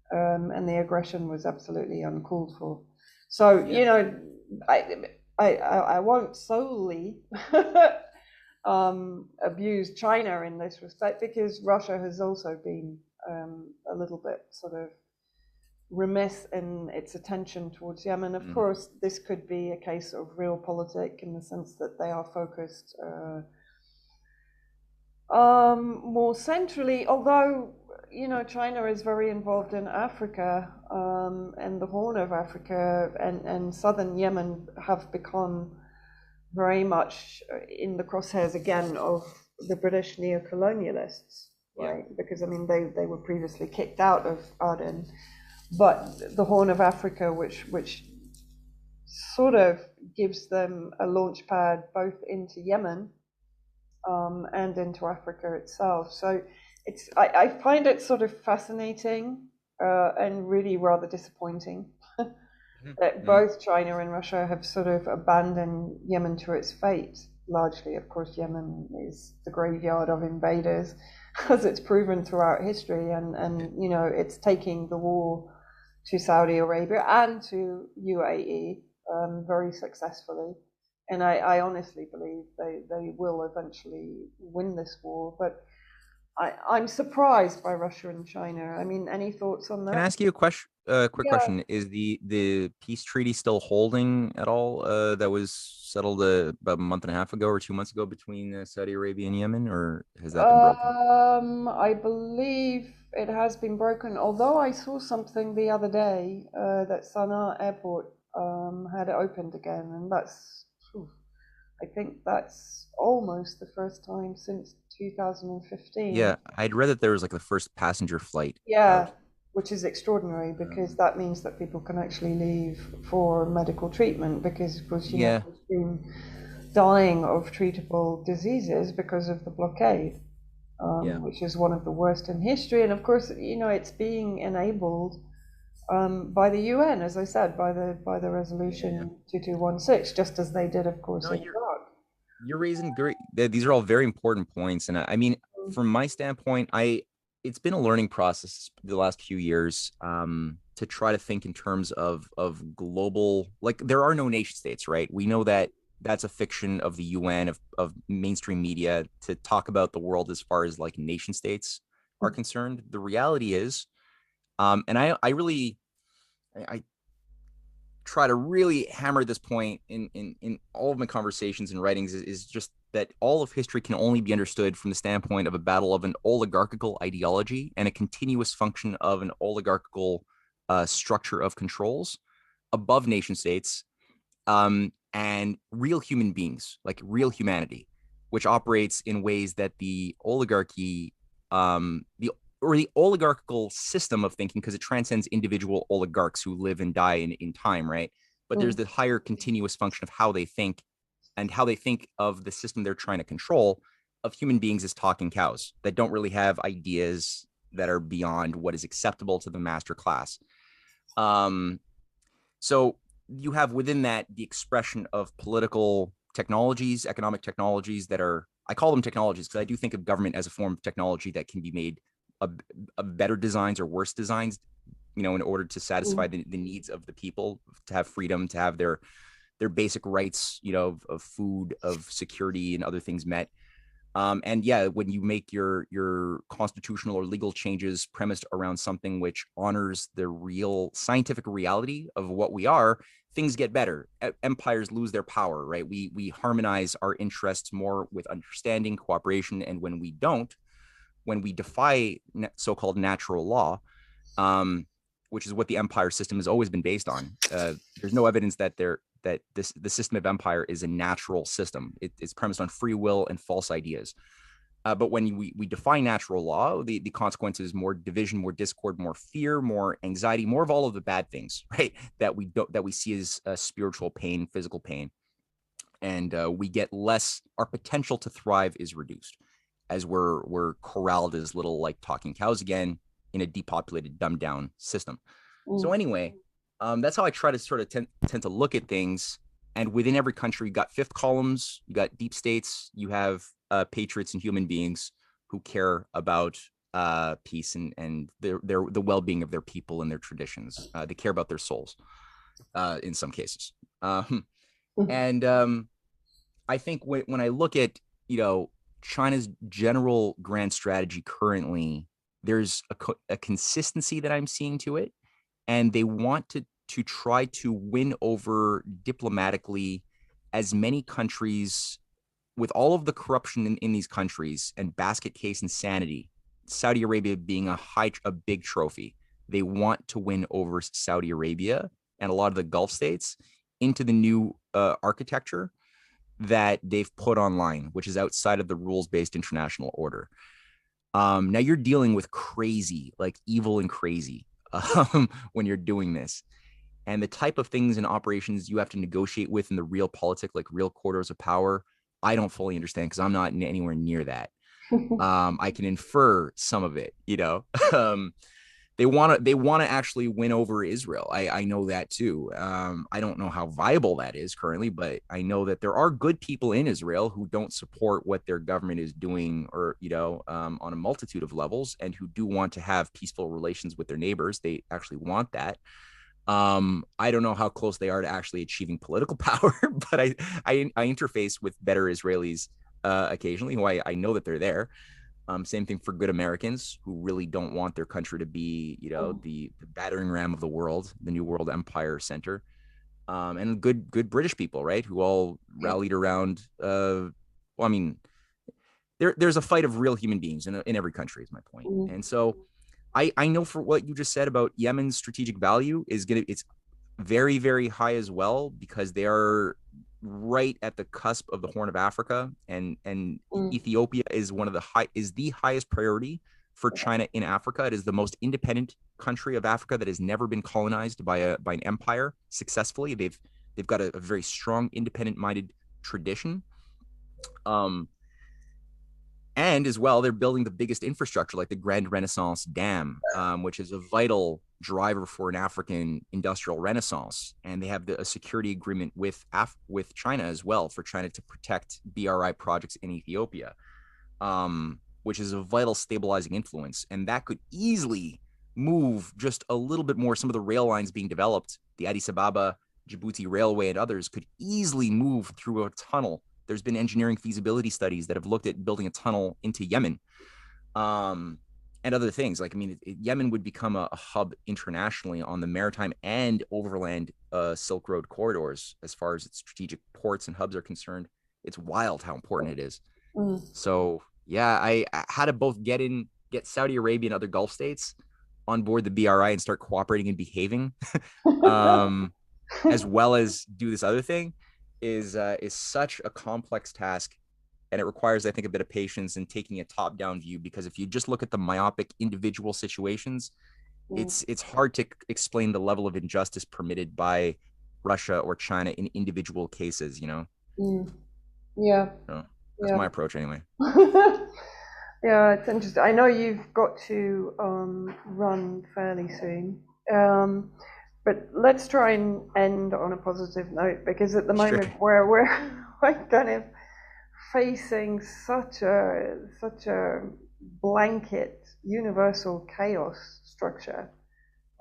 and the aggression was absolutely uncalled for. So, Yeah. I, I won't solely abuse China in this respect, because Russia has also been a little bit sort of remiss in its attention towards Yemen. Of Hmm. course, this could be a case of realpolitik in the sense that they are focused more centrally, although China is very involved in Africa, and the Horn of Africa and southern Yemen have become very much in the crosshairs again of the British neo-colonialists, Yeah. right? Because I mean they were previously kicked out of Aden, but the Horn of Africa, which sort of gives them a launch pad both into Yemen and into Africa itself. So I find it sort of fascinating and really rather disappointing that Hmm. both China and Russia have sort of abandoned Yemen to its fate. Largely, of course, Yemen is the graveyard of invaders, as it's proven throughout history, and it's taking the war to Saudi Arabia and to UAE very successfully. And I honestly believe they will eventually win this war. But I'm surprised by Russia and China. I mean, any thoughts on Can I that? ask you a question? Quick Yeah. question: Is the peace treaty still holding at all? That was settled about a month and a half ago or 2 months ago between Saudi Arabia and Yemen, or has that been broken? I believe it has been broken, although I saw something the other day that Sana'a Airport had opened again, and I think that's almost the first time since 2015. Yeah, I'd read that there was like the first passenger flight Yeah, out. which is extraordinary because Um, that means that people can actually leave for medical treatment because, of course, yeah, there's been dying of treatable diseases because of the blockade, yeah, which is one of the worst in history. And of course, it's being enabled by the UN, as I said, by the yeah. resolution 2216, just as they did, of course, No, in you're raising great. These are all very important points, and I mean, from my standpoint, it's been a learning process the last few years, to try to think in terms of global. Like, there are no nation states, right? We know that that's a fiction of the UN, of mainstream media, to talk about the world as far as like nation states are Iraq. concerned. The reality is, and I really I try to really hammer this point in all of my conversations and writings, is just that all of history can only be understood from the standpoint of a battle of an oligarchical ideology and a continuous function of an oligarchical structure of controls above nation states, and real human beings, like real humanity, which operates in ways that the oligarchy, the oligarchical system of thinking, because it transcends individual oligarchs who live and die in time, right? But there's the higher continuous function of how they think and how they think of the system they're trying to control, of human beings as talking cows that don't really have ideas that are beyond what is acceptable to the master class. So you have within that the expression of political technologies, economic technologies that are, I call them technologies because I do think of government as a form of technology that can be made a better designs or worse designs, in order to satisfy the needs of the people, to have freedom, to have their basic rights, of food, of security, and other things met. And yeah, when you make your constitutional or legal changes premised around something which honors the real scientific reality of what we are, things get better. Empires lose their power, right? We harmonize our interests more with understanding, cooperation, and when we don't, when we defy so-called natural law, which is what the empire system has always been based on. There's no evidence that the system of empire is a natural system. It's premised on free will and false ideas. But when we define natural law, the consequences: more division, more discord, more fear, more anxiety, more of all of the bad things, right? That we see as spiritual pain, physical pain, and we get less. Our potential to thrive is reduced as we're corralled as little like talking cows again in a depopulated, dumbed down system. So anyway, that's how I try to sort of tend to look at things. And within every country, you got fifth columns, you got deep states, you have patriots and human beings who care about peace and the well-being of their people and their traditions. They care about their souls in some cases. And I think when I look at, China's general grand strategy currently, there's a consistency that I'm seeing to it, and they want to try to win over diplomatically as many countries, with all of the corruption in these countries and basket case insanity, Saudi Arabia being a big trophy. They want to win over Saudi Arabia and a lot of the Gulf states into the new architecture that they've put online, which is outside of the rules-based international order. Now you're dealing with crazy, like evil and crazy, when you're doing this. And the type of things and operations you have to negotiate with in the real politics, like real corridors of power, I don't fully understand because I'm not anywhere near that. I can infer some of it, they want to actually win over Israel. I know that too. I don't know how viable that is currently, but I know that there are good people in Israel who don't support what their government is doing, or on a multitude of levels, and who do want to have peaceful relations with their neighbors. They actually want that. I don't know how close they are to actually achieving political power, but I interface with better Israelis occasionally, who I know that they're there. Same thing for good Americans who really don't want their country to be, the battering ram of the world, the New World Empire center, and good British people, right, who all rallied around. I mean, there's a fight of real human beings in every country, is my point. And so, I know for what you just said about Yemen's strategic value it's very, very high as well, because they are right at the cusp of the Horn of Africa, and Ethiopia is the highest priority for China in Africa. It is the most independent country of Africa that has never been colonized by an empire successfully. They've got a very strong, independent-minded tradition. And as well, they're building the biggest infrastructure, like the Grand Renaissance Dam, which is a vital driver for an African industrial renaissance. And they have a security agreement with China as well, for China to protect BRI projects in Ethiopia, which is a vital stabilizing influence. And that could easily move just a little bit more. Some of the rail lines being developed, the Addis Ababa, Djibouti Railway, and others, could easily move through a tunnel. There's been engineering feasibility studies that have looked at building a tunnel into Yemen, and other things. Like, Yemen would become a hub internationally on the maritime and overland Silk Road corridors, as far as its strategic ports and hubs are concerned. it's wild how important it is. Mm. So yeah, I had to both get Saudi Arabia and other Gulf states on board the BRI and start cooperating and behaving, um, as well as do this other thing, is such a complex task, and it requires, I think, a bit of patience and taking a top down view, because if you just look at the myopic individual situations, Mm. it's hard to explain the level of injustice permitted by Russia or China in individual cases, you know. Mm. Yeah, So that's yeah. my approach anyway. Yeah, it's interesting. I know you've got to run fairly soon. Um, but let's try and end on a positive note, because at the Sure. moment we're we're kind of facing such a blanket universal chaos structure,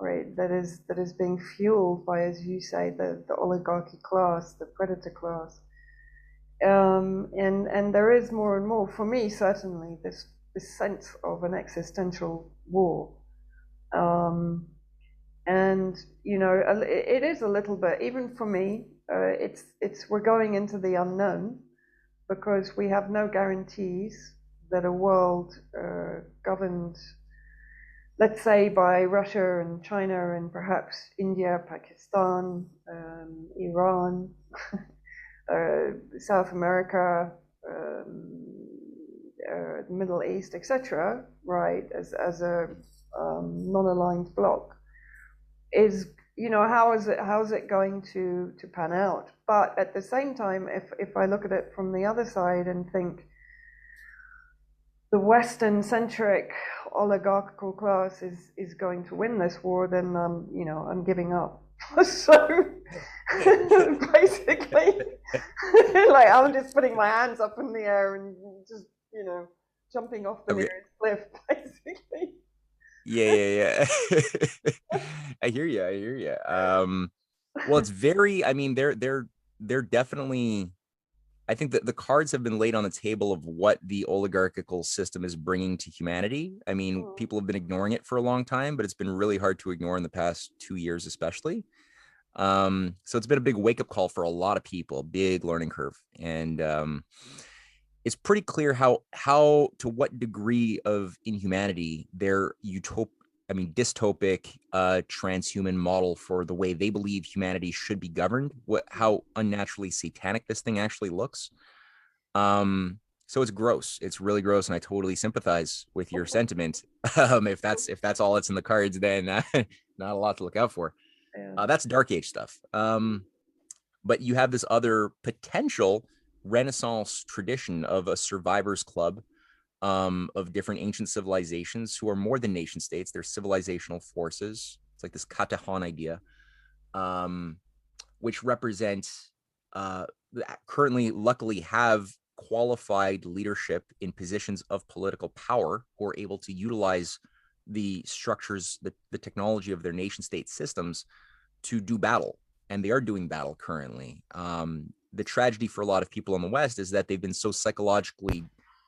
right? That is being fueled by, as you say, the oligarchy class, the predator class. And there is more and more, for me certainly, this sense of an existential war. Um, and it is a little bit, even for me, it's we're going into the unknown, because we have no guarantees that a world governed, let's say, by Russia and China and perhaps India, Pakistan, Iran, South America, the Middle East, etc., right, as a non-aligned bloc, is, how is it going to pan out? But at the same time, if I look at it from the other side and think the Western-centric oligarchical class is going to win this war, then I'm giving up. So basically, like, I'm just putting my hands up in the air and just jumping off the Okay. nearest cliff, basically. Yeah. I hear you. I hear you. Well, it's very, I mean, they're definitely, I think that the cards have been laid on the table of what the oligarchical system is bringing to humanity. I mean, Mm. people have been ignoring it for a long time, but it's been really hard to ignore in the past 2 years, especially. So it's been a big wake up call for a lot of people, big learning curve. And it's pretty clear how to what degree of inhumanity their dystopic transhuman model for the way they believe humanity should be governed, how unnaturally satanic this thing actually looks. So it's gross. It's really gross, and I totally sympathize with your sentiment. If that's all that's in the cards, then not a lot to look out for. Yeah. That's dark age stuff. But you have this other potential Renaissance tradition of a survivors club, of different ancient civilizations who are more than nation states. They're civilizational forces. It's like this Katahan idea, um, which represents currently, luckily, have qualified leadership in positions of political power who are able to utilize the structures, the technology of their nation state systems to do battle. And they are doing battle currently. The tragedy for a lot of people in the West is that they've been so psychologically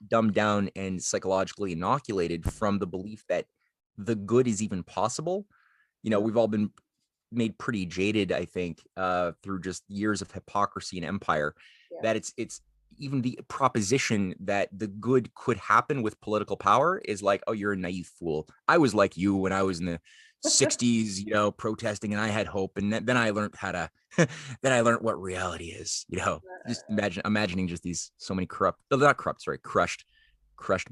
dumbed down and psychologically inoculated from the belief that the good is even possible. We've all been made pretty jaded, I think, through just years of hypocrisy and empire, Yeah. that it's even the proposition that the good could happen with political power is like, oh, you're a naive fool. I was like you when I was in the 60s, protesting, and I had hope. And then I learned how to, then I learned what reality is, just imagining just these, so many not corrupt, sorry, crushed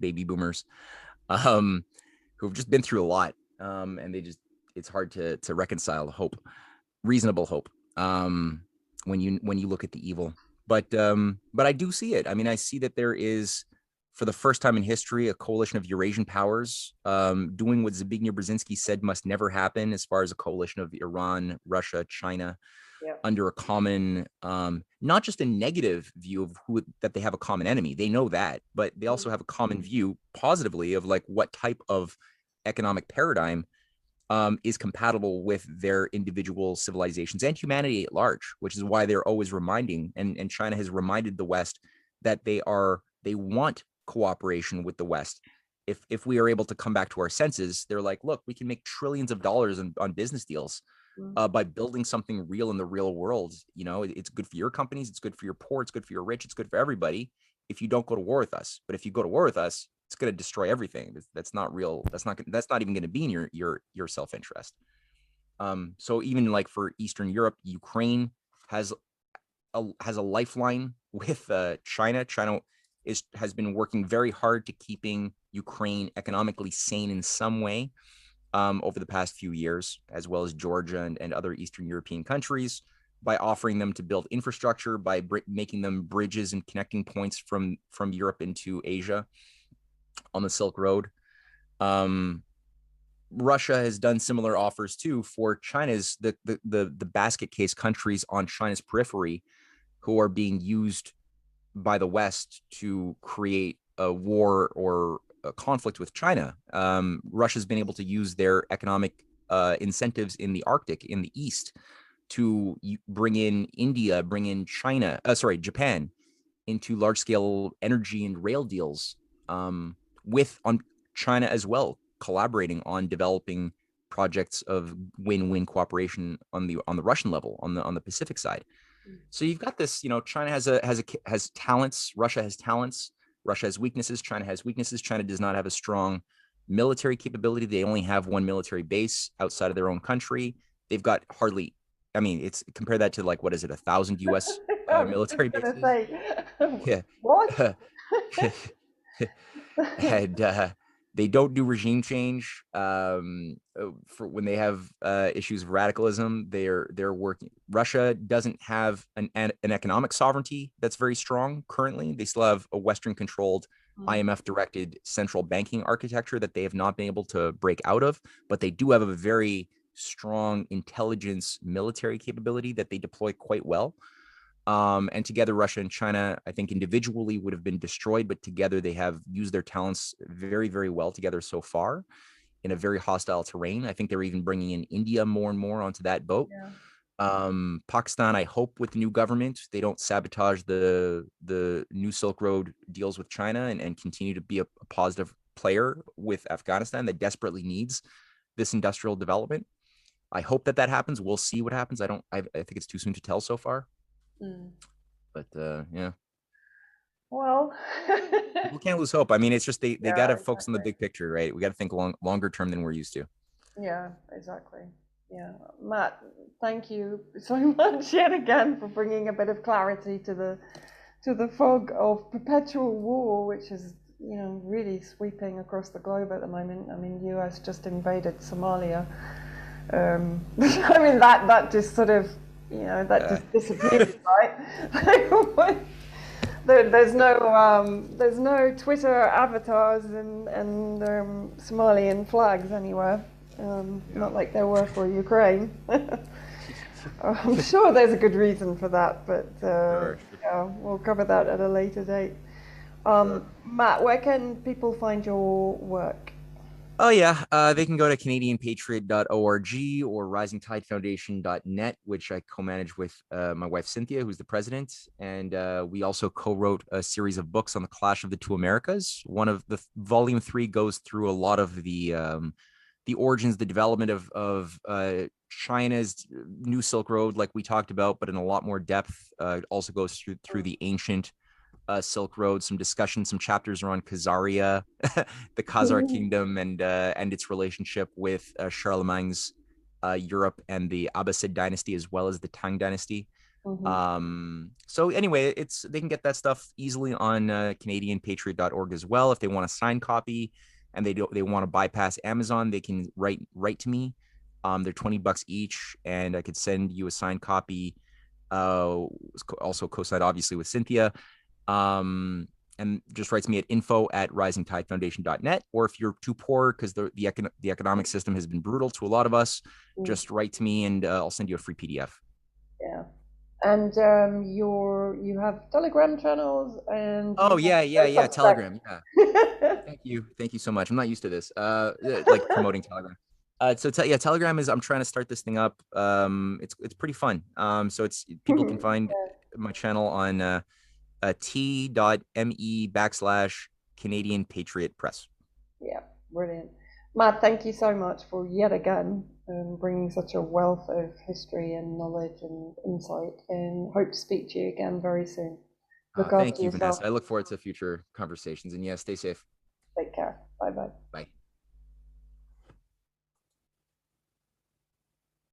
baby boomers, who've just been through a lot. And it's hard to reconcile hope, reasonable hope, when you look at the evil. But I do see it. I mean, I see that there is, for the first time in history, a coalition of Eurasian powers doing what Zbigniew Brzezinski said must never happen, as far as a coalition of Iran, Russia, China, Yeah. under a common, not just a negative view of that they have a common enemy. They know that, but they also have a common view, positively, of like what type of economic paradigm is compatible with their individual civilizations and humanity at large, which is why they're always reminding, and China has reminded the West that they want cooperation with the West. If we are able to come back to our senses, they're like, look, we can make trillions of dollars on business deals. Mm. by building something real in the real world. You know, it's good for your companies, it's good for your poor, it's good for your rich, it's good for everybody if you don't go to war with us. But if you go to war with us, it's going to destroy everything. That's not real. That's not even going to be in your self-interest. So even like for Eastern Europe, Ukraine has a lifeline with China. China has been working very hard to keeping Ukraine economically sane in some way over the past few years, as well as Georgia and other Eastern European countries, by offering them to build infrastructure, by making them bridges and connecting points from Europe into Asia on the Silk Road. Um, Russia has done similar offers too for China's the basket case countries on China's periphery who are being used by the West to create a war or a conflict with China. Russia's been able to use their economic incentives in the Arctic, in the East, to bring in India, bring in Japan, into large scale energy and rail deals with on China as well, collaborating on developing projects of win-win cooperation on the Russian level, on the Pacific side. So you've got this, you know, China has talents, Russia has talents, Russia has weaknesses, China has weaknesses. China does not have a strong military capability. They only have one military base outside of their own country. They've got hardly, I mean, it's compare that to like, what is it, 1,000 US I was military just gonna bases? say, Yeah. what? And they don't do regime change. For when they have issues of radicalism, they're working. Russia doesn't have an economic sovereignty that's very strong currently. They still have a Western controlled, Mm. IMF directed central banking architecture that they have not been able to break out of, but they do have a very strong intelligence military capability that they deploy quite well. And together, Russia and China, I think individually would have been destroyed, but together they have used their talents very, very well together so far in a very hostile terrain. I think they're even bringing in India more and more onto that boat. Yeah. Pakistan, I hope with the new government, they don't sabotage the new Silk Road deals with China and continue to be a positive player with Afghanistan that desperately needs this industrial development. I hope that happens. We'll see what happens. I think it's too soon to tell so far. Mm. But yeah, Well, people can't lose hope. I mean, it's just they got yeah, to focus on the exactly. big picture, right? We got to think longer term than we're used to. Yeah, exactly. Yeah, Matt, thank you so much yet again for bringing a bit of clarity to the fog of perpetual war, which is, you know, really sweeping across the globe at the moment. I mean, US just invaded Somalia. I mean, that just sort of, you know, that Uh, just disappeared, right? There's no Twitter avatars and Somalian flags anywhere. yeah. Not like there were for Ukraine. I'm sure there's a good reason for that, but Sure, yeah, we'll cover that at a later date. sure. Matt, where can people find your work? Oh yeah, they can go to CanadianPatriot.org or RisingTideFoundation.net, which I co-manage with my wife Cynthia, who's the president, and we also co-wrote a series of books on the clash of the two Americas. One of the volume 3 goes through a lot of the origins, the development of China's new Silk Road, like we talked about, but in a lot more depth. It also goes through the ancient Silk Road, some discussion, some chapters around Khazaria, the Khazar kingdom, and its relationship with Charlemagne's Europe and the Abbasid dynasty, as well as the Tang dynasty. Mm-hmm. So anyway, they can get that stuff easily on CanadianPatriot.org as well. If they want a signed copy and they want to bypass Amazon, they can write to me. They're $20 each, and I could send you a signed copy. Also co-signed obviously with Cynthia. And just writes me at info@risingtidefoundation.net. Or if you're too poor because the economic system has been brutal to a lot of us, Mm. just write to me and I'll send you a free PDF. Yeah. And you have Telegram channels and Oh you yeah, yeah, have yeah. Telegram. Yeah. Substack. Thank you so much. I'm not used to this. Like promoting Telegram. Yeah, Telegram is I'm trying to start this thing up. It's pretty fun. So it's people can find my channel on t.me /Canadian Patriot Press. Yeah, brilliant. Matt, thank you so much for yet again bringing such a wealth of history and knowledge and insight, and hope to speak to you again very soon. Look Thank after you, yourself. Vanessa. I look forward to future conversations, and yeah, stay safe. Take care. Bye bye. Bye.